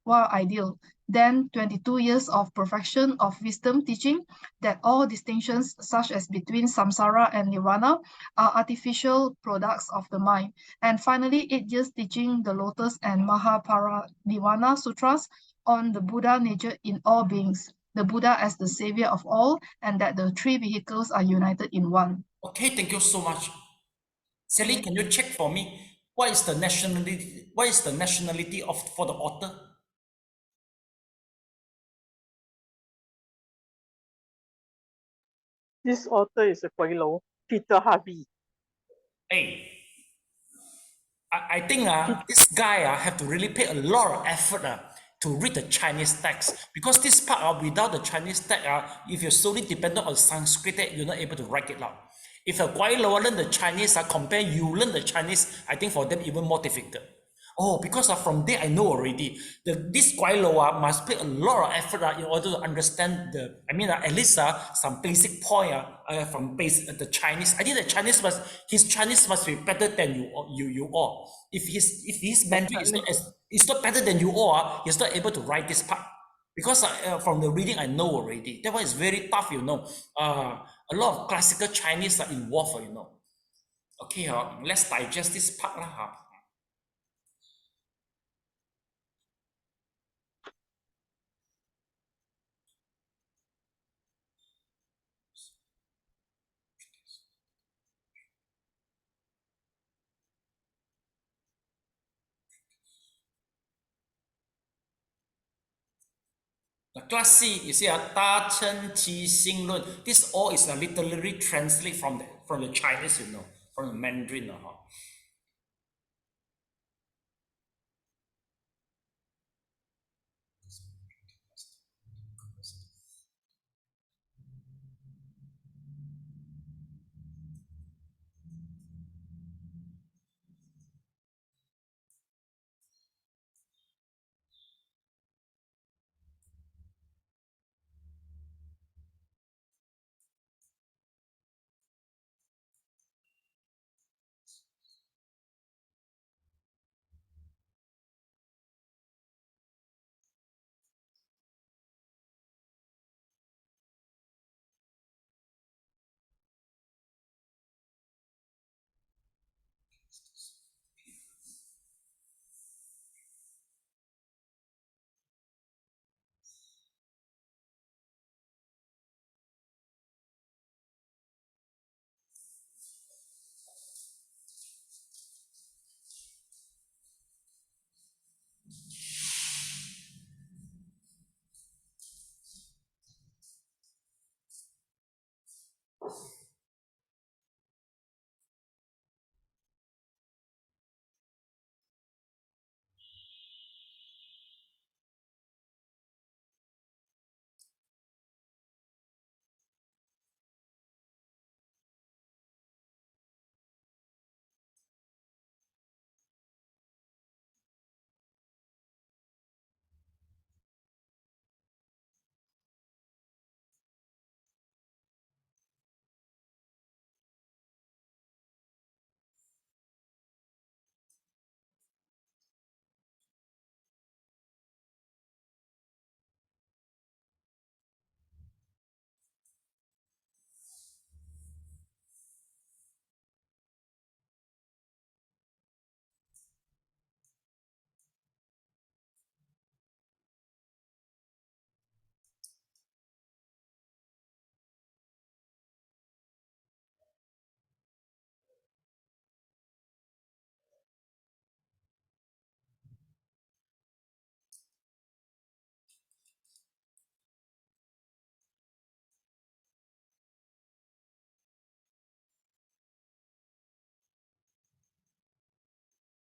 ideal, then 22 years of perfection of wisdom teaching that all distinctions such as between samsara and nirvana are artificial products of the mind, and finally 8 years teaching the Lotus and Mahaparinirvana Sutras on the Buddha nature in all beings, the Buddha as the savior of all, and that the 3 vehicles are united in one. Okay, thank you so much. Sally, can you check for me what is the nationality? What is the nationality for the author? This author is a Guilo, Peter Harvey. Hey, I think this guy have to really pay a lot of effort to read the Chinese text, because this part without the Chinese text, if you're solely dependent on Sanskrit, you're not able to write it out. If a Guilo learn the Chinese, compare you learn the Chinese, I think for them even more difficult. Oh, because from there I know already. This Guilo must pay a lot of effort in order to understand at least some basic point from the Chinese. I think his Chinese must be better than you all. If his Mandarin is not better than you all, he's not able to write this part. Because from the reading I know already. That one is very tough, a lot of classical Chinese are involved, Okay, let's digest this part. The class C, you see, 大乘起心论. This all is literally translate from the Chinese, from the Mandarin.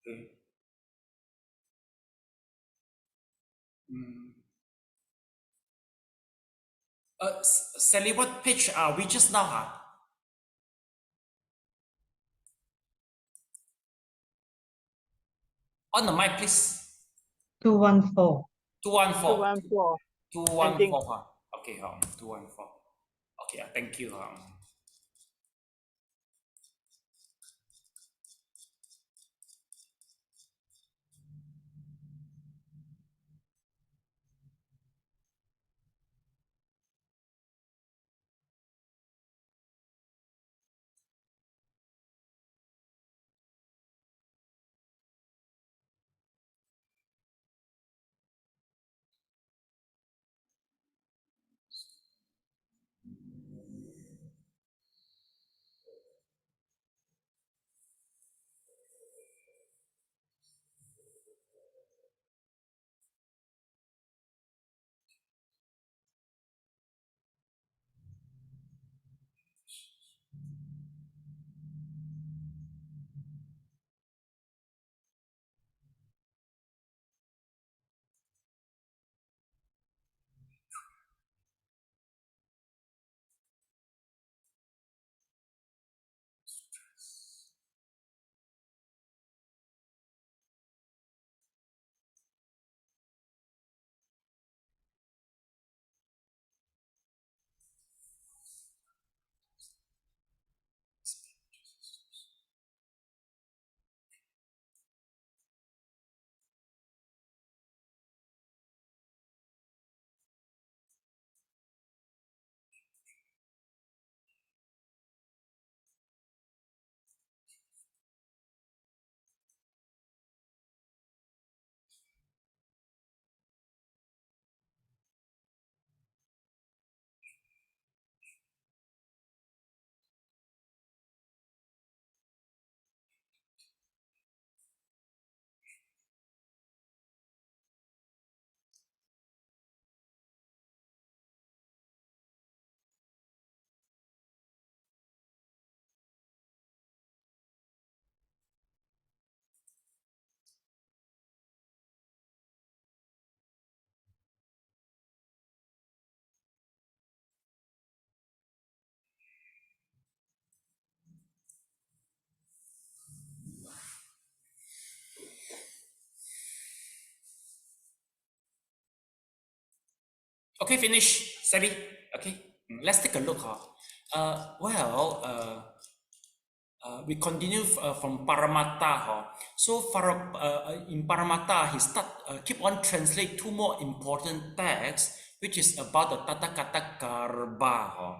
Okay. Sally, what page are we just now? Huh? On the mic, please. 214. 214. 214. 214. Huh? Okay, 214. Okay, thank you. Okay, finish, Sally. Okay, let's take a look. We continue from Paramatta. So in Paramatta, he keep on translate two more important texts, which is about the Tathagata Garbha.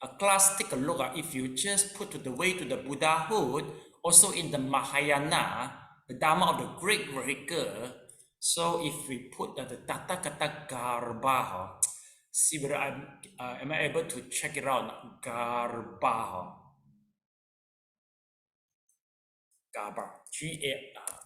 A class, take a look. If you just put to the way to the Buddhahood, also in the Mahayana, the Dharma of the Great Vehicle. So if we put the Tathagata Garbha, see whether am I able to check it out? Garbha. Garbha. Garbha.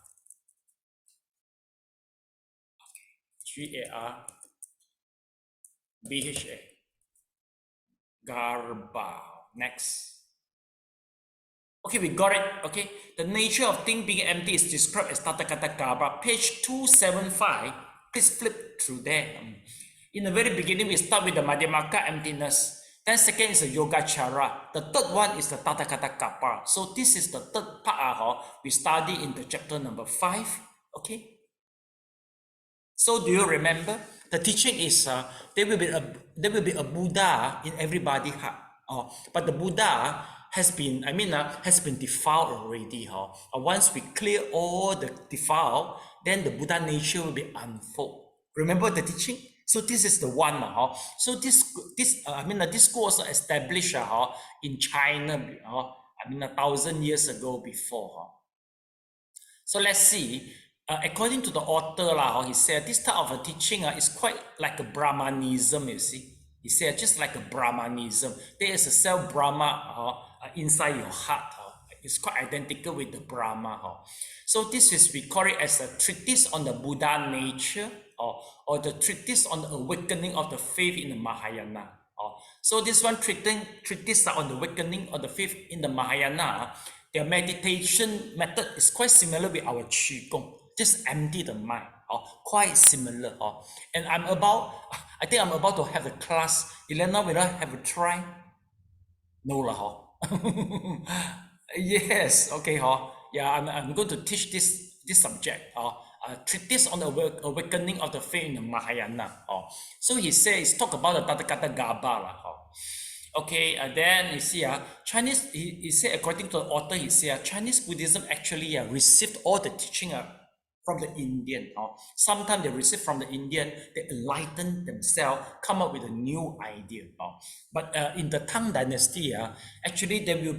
Garbha. Next. Okay, we got it. Okay, the nature of thing being empty is described as Tathagata Garbha. Page 275. Please flip through there. In the very beginning, we start with the Madhyamaka emptiness. Then second is the Yogacara. The third one is the Tathagata Garbha. So this is the third part we study in the chapter number 5. Okay. So do you remember? The teaching is there will be a Buddha in everybody's heart. But the Buddha has been defiled already. Once we clear all the defile, then the Buddha nature will be unfold. Remember the teaching? So this is the one. So this school was established in China. 1,000 years ago before. So let's see. According to the author, he said this type of a teaching is quite like a Brahmanism, you see. He said just like a Brahmanism. There is a self-Brahma inside your heart. It's quite identical with the Brahma. So this is, we call it as a treatise on the Buddha nature, or the treatise on the awakening of the faith in the Mahayana. So this one treatise on the awakening of the faith in the Mahayana, their meditation method is quite similar with our Qigong. Just empty the mind. Quite similar. And I think I'm about to have a class. Elena, will I have a try? No lah. Yes, okay. Yeah, I'm going to teach this subject. Treatise on the awakening of the faith in the Mahayana. So he says, talk about the Tathagata Gaba. Okay, and then you see, Chinese, he said, according to the author, he said, Chinese Buddhism actually received all the teaching from the Indian. Sometimes they receive from the Indian, they enlighten themselves, come up with a new idea. But in the Tang Dynasty, actually there will,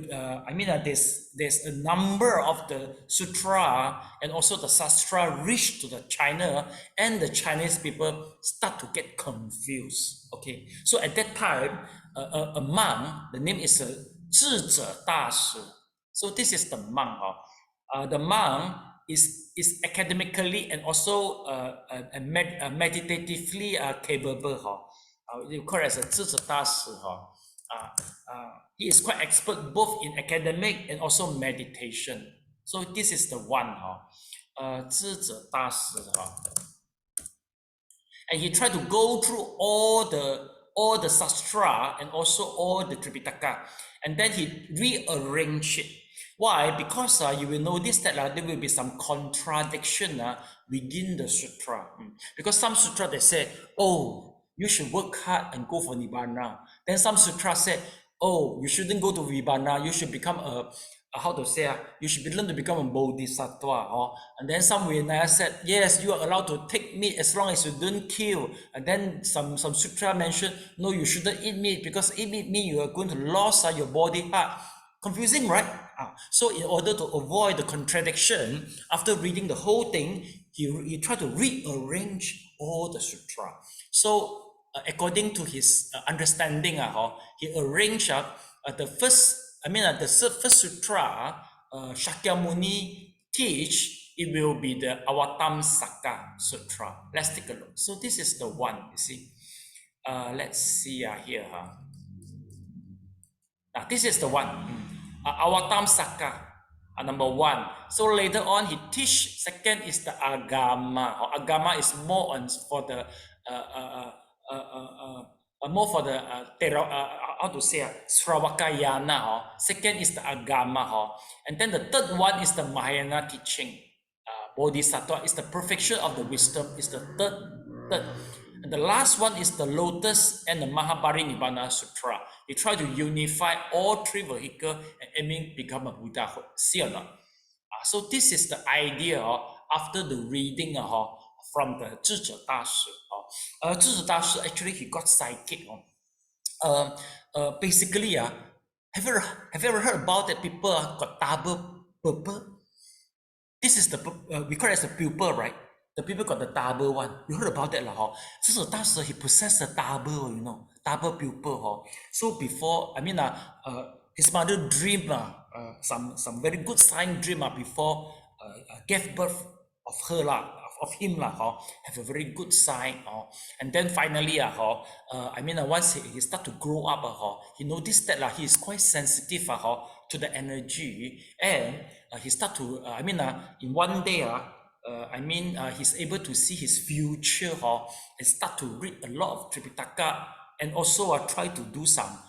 there's a number of the sutra and also the sastra reached to the China, and the Chinese people start to get confused. Okay, so at that time, a monk, the name is Zhi Da Shi. So this is the monk. The monk is academically and also meditatively capable. You call it as a 智者大师. He is quite expert both in academic and also meditation. So this is the one. 智者大师. And he tried to go through all the sastra and also all the Tripitaka, and then he rearranged it. Why? Because you will notice that there will be some contradiction within the sutra. Because some sutra they say, oh, you should work hard and go for Nibbana. Then some sutra say, oh, you shouldn't go to Nibbana, you should become you should learn to become a bodhisattva. And then some Vinaya said, yes, you are allowed to take meat as long as you don't kill. And then some sutra mentioned, no, you shouldn't eat meat, because eat meat means you are going to lose your body part. Confusing, right? So in order to avoid the contradiction, after reading the whole thing, he tried to rearrange all the sutra. So according to his understanding, he arranged the first sutra, Shakyamuni teach, it will be the Avatamsaka Sutra. Let's take a look. So this is the one, you see. Let's see here. This is the one. Avatamsaka, number one. So later on, he teach. Second is the Agama. Agama is more on for the Sravakayana. Second is the Agama. And then the third one is the Mahayana teaching. Bodhisattva is the perfection of the wisdom. Is the third. And the last one is the Lotus and the Mahaparinibbana Sutra. They try to unify all three vehicles and aiming to become a Buddha. See or not? So this is the idea after the reading from the 智者大师. 智者大师 actually he got psychic. Basically, have you ever heard about that people got double purple? This is the we call it as the pupil, right? The people got the double one. You heard about that, lah? 智者大师 he possessed a double, double pupil. So before, his mother dreamed some very good sign dream before gave birth of her of him have a very good sign. And then finally once he start to grow up he noticed that he is quite sensitive to the energy, and he start to in one day he's able to see his future and start to read a lot of Tripitaka, and also try to do some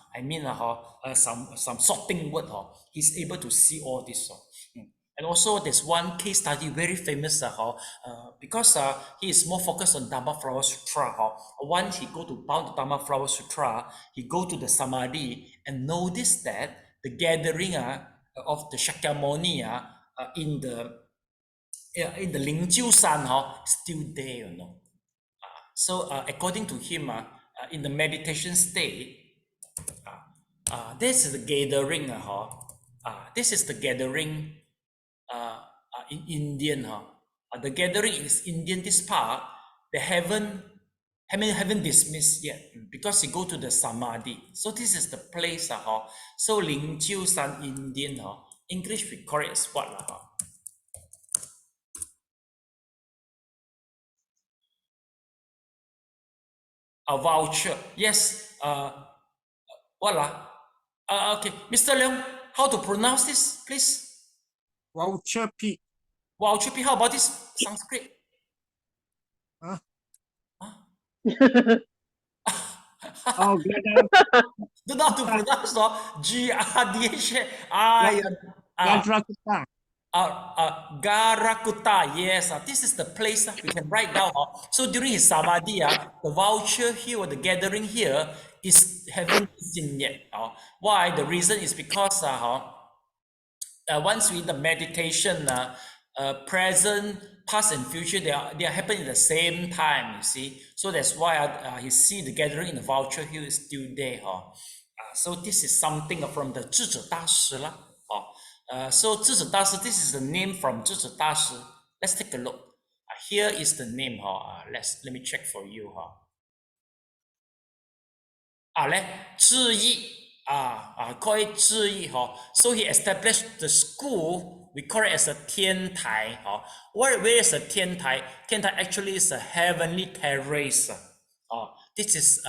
some sorting word. He's able to see all this. And also there's one case study very famous because he is more focused on Dharma Flower Sutra. Once he go to bound Dharma Flower Sutra, he go to the Samadhi and notice that the gathering of the Shakyamuni in the Lingjiu San still there, So according to him, in the meditation state, this is the gathering. This is the gathering in Indian. The gathering is Indian. This part they haven't dismissed yet because he go to the Samadhi. So this is the place. So Lingjiu San Indian. English we call it as what? A voucher. Yes. What? Okay. Mr. Leong, how to pronounce this, please? Voucher P. Wow, Chippy, how about this Sanskrit? Huh? Huh? Oh, Gada, Don't know how to pronounce, no? G-R-D-H. Ah, yeah. Gadrakuta. Garakuta, yes. This is the place we can write down. So during his samadhi, the voucher here or the gathering here haven't seen yet. Why? The reason is because once we in the meditation, present, past, and future, they are happening at the same time. You see, so that's why you see the gathering in the voucher here is still there. So this is something from the 智者大师啦。So 智者大师, this is the name from 智者大师. Let's take a look. Here is the name. Let me check for you. 智义 call it 智义 So he established the school. We call it as a 天台 Where is a 天台? 天台 actually is a heavenly terrace. This is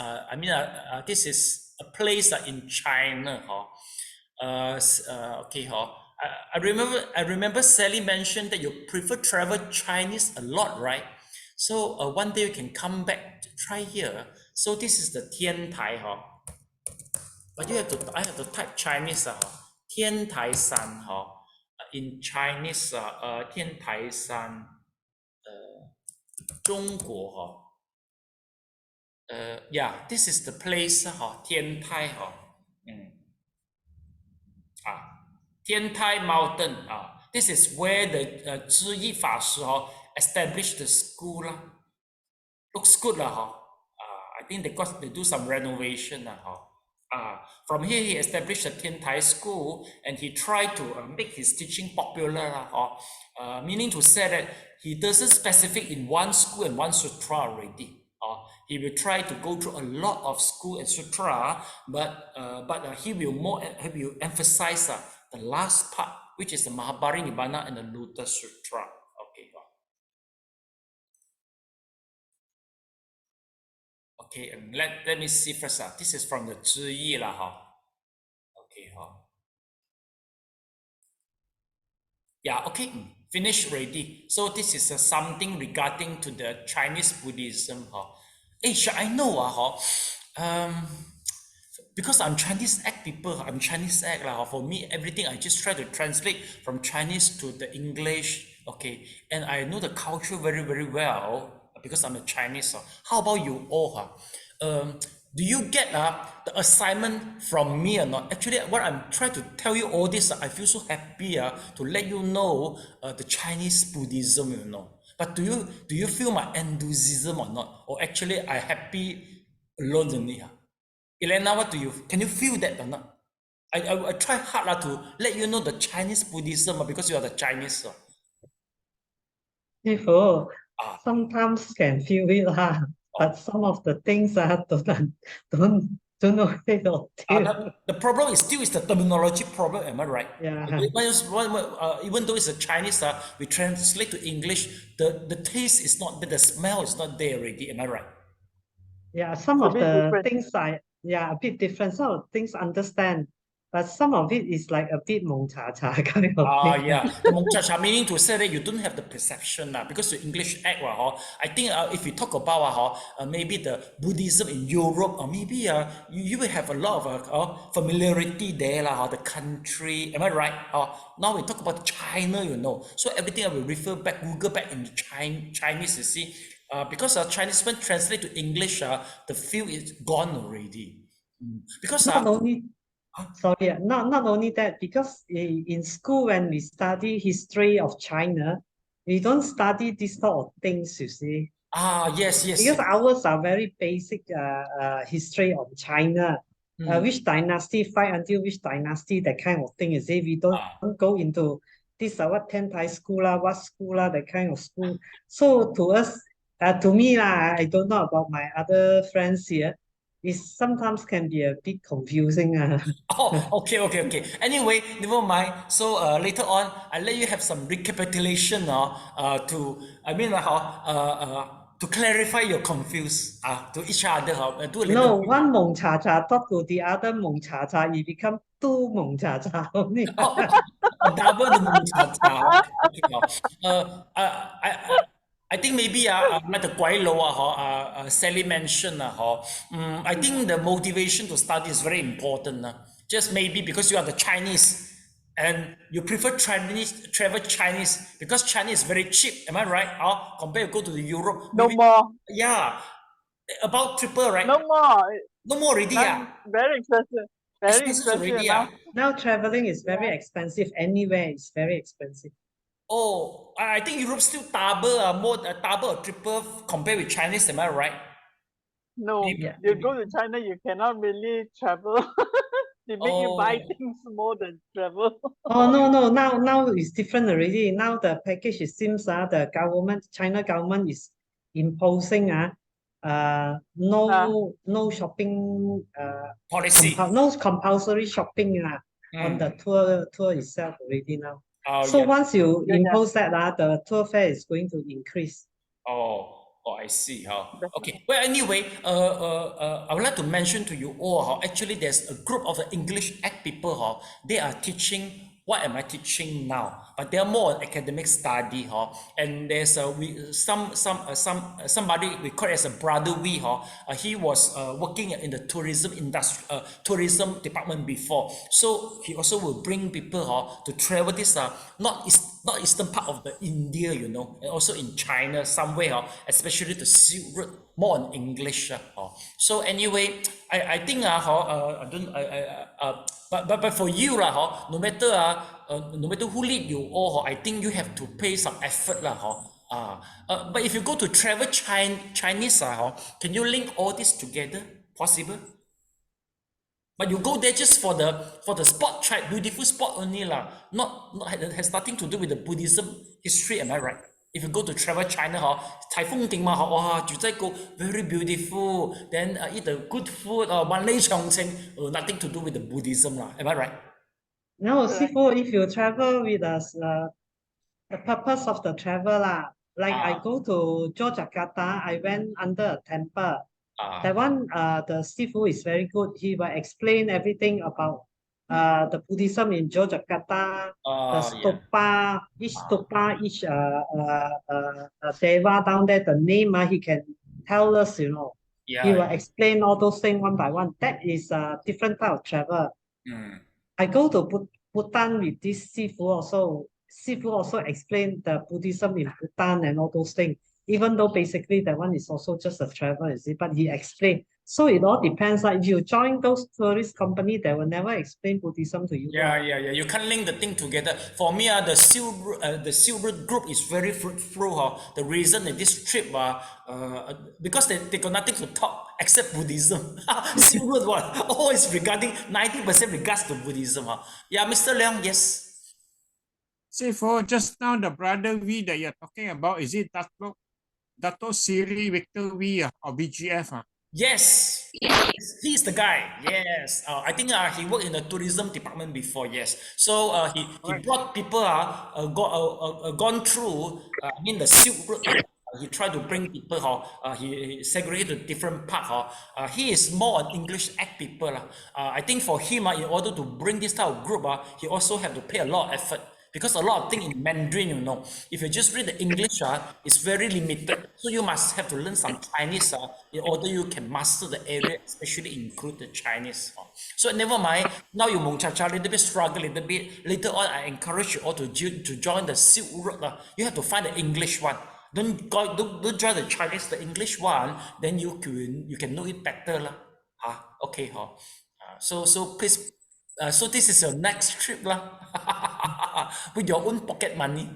this is a place in China. Okay. I remember Sally mentioned that you prefer travel Chinese a lot, right? So one day you can come back to try here. So this is the 天台 But I have to type Chinese 天台山 in Chinese 天台山中国 yeah, this is the place 天台 天台 mountain this is where the 智义法师 established the school looks good I think they do some renovation from here he established the 天台 school and he tried to make his teaching popular meaning to say that he doesn't specific in one school and one sutra already. He will try to go through a lot of school and sutra, but he will emphasize the last part, which is the Mahabharata and the Lotus Sutra. Okay. Okay, let me see first. This is from the 智义 Okay, yeah, okay, finished already. So this is something regarding to the Chinese Buddhism. I know because I'm Chinese people, I'm Chinese for me, everything I just try to translate from Chinese to the English, okay, and I know the culture very, very well because I'm a Chinese. How about you all? Do you get the assignment from me or not? Actually, what I'm trying to tell you all this, I feel so happy to let you know the Chinese Buddhism, But do you feel my enthusiasm or not? Or actually, I happy alone only? Elena, can you feel that or not? I try hard to let you know the Chinese Buddhism because you are the Chinese. Before, sometimes can feel it but some of the things I don't know the problem is still the terminology problem, am I right? Yeah. Even though it's a Chinese, we translate to English, the taste is not there, the smell is not there already, am I right? Yeah, some It's a of bit the different. things a bit different. Some of the things understand, but some of it is like a bit mong cha cha kind of thing. Yeah, the mong cha cha meaning to say that you don't have the perception because the English act. I think if we talk about maybe the Buddhism in Europe, or maybe you will have a lot of familiarity there, the country. Am I right? Now we talk about China, So everything I will refer back, Google back in Chinese, you see. Because Chinese when translate to English, the feel is gone already. Because Not only not only that, because in school when we study history of China, we don't study this sort of things, you see. Yes. Because ours are very basic history of China. Which dynasty fight until which dynasty, that kind of thing, you see. We don't go into this what 天台 school what school that kind of school. So to us, to me I don't know about my other friends here. It sometimes can be a bit confusing. Okay. Anyway, never mind. So later on, I'll let you have some recapitulation to clarify your confuse to each other. Do a No, little bit. one mong cha cha talk to the other mong cha cha, it become two mong cha cha only. double the moon I think maybe like the Guai Lo Sally mentioned I think the motivation to study is very important. Just maybe because you are the Chinese and you prefer travel Chinese because Chinese is very cheap. Am I right? Compared to go to the Europe. No maybe, more. yeah, about triple, right? No more. No more already. Now very expensive. Very Expenses expensive already. now. Now traveling is very expensive. Anywhere is very expensive. Oh, I think Europe still double, more double or triple compared with Chinese. Am I right? No, Maybe. you go to China, you cannot really travel. They make you buy Oh, things more than travel. Oh no, now it's different already. Now the package it seems the government, China government is imposing no shopping policy. no compulsory shopping on the tour itself already now. Oh, So yeah. once you Yeah, yeah. impose that the tour fare is going to increase. I see. Okay. Well, anyway, I would like to mention to you all how actually there's a group of the English act people they are teaching what am I teaching now, but they are more on academic study and there's somebody we call as a brother he was working in the tourism industry, tourism department before, so he also will bring people to travel this not eastern part of the India, and also in China somewhere, especially the Silk Road, more on English. So anyway, I think I don't but for you no matter who lead you or I think you have to pay some effort but if you go to travel Chinese can you link all this together? Possible? But you go there just for the spot, beautiful spot only not has nothing to do with the Buddhism history. Am I right? If you go to travel China, Taifeng Ding go very beautiful. Then eat the good food Malay Chongqing, nothing to do with the Buddhism Am I right? No, Correct. Sifu, if you travel with us, the purpose of the travel like I go to Yogyakarta, I went under a temple. That one, the Sifu is very good. He will explain everything about the Buddhism in Yogyakarta, the Yeah. stupa, each stupa, each deva down there, the name he can tell us, He will Yeah. explain all those things one by one. That is a different type of travel. I go to Bhutan with this Sifu also. Sifu also explained the Buddhism in Bhutan and all those things. Even though basically that one is also just a travel, but he explained. So it all depends. Like if you join those tourist company, they will never explain Buddhism to you. Yeah. You can't link the thing together. For me, the Silk Road group is very fruitful. The reason that this trip, because they got nothing to talk except Buddhism. Silk Road always regarding 90% regards to Buddhism. Yeah, Mr. Leong, yes. Say for just now the brother V that you're talking about, is it Dato Siri Victor V or BGF? Yes, he's the guy. Yes, I think he worked in the tourism department before. Yes, so he brought people gone through. I mean the Silk Road. He tried to bring people. He segregated to different part. He is more on English act people. I think for him, in order to bring this type of group, he also have to pay a lot of effort. Because a lot of things in Mandarin, if you just read the English, it's very limited. So you must have to learn some Chinese in order you can master the area, especially include the Chinese. So never mind. Now you Mong Cha Cha little bit struggle a little bit. Later on, I encourage you all to join the Silk Road. You have to find the English one. Don't join the Chinese, the English one. Then you can know it better Okay so please. So this is your next trip with your own pocket money.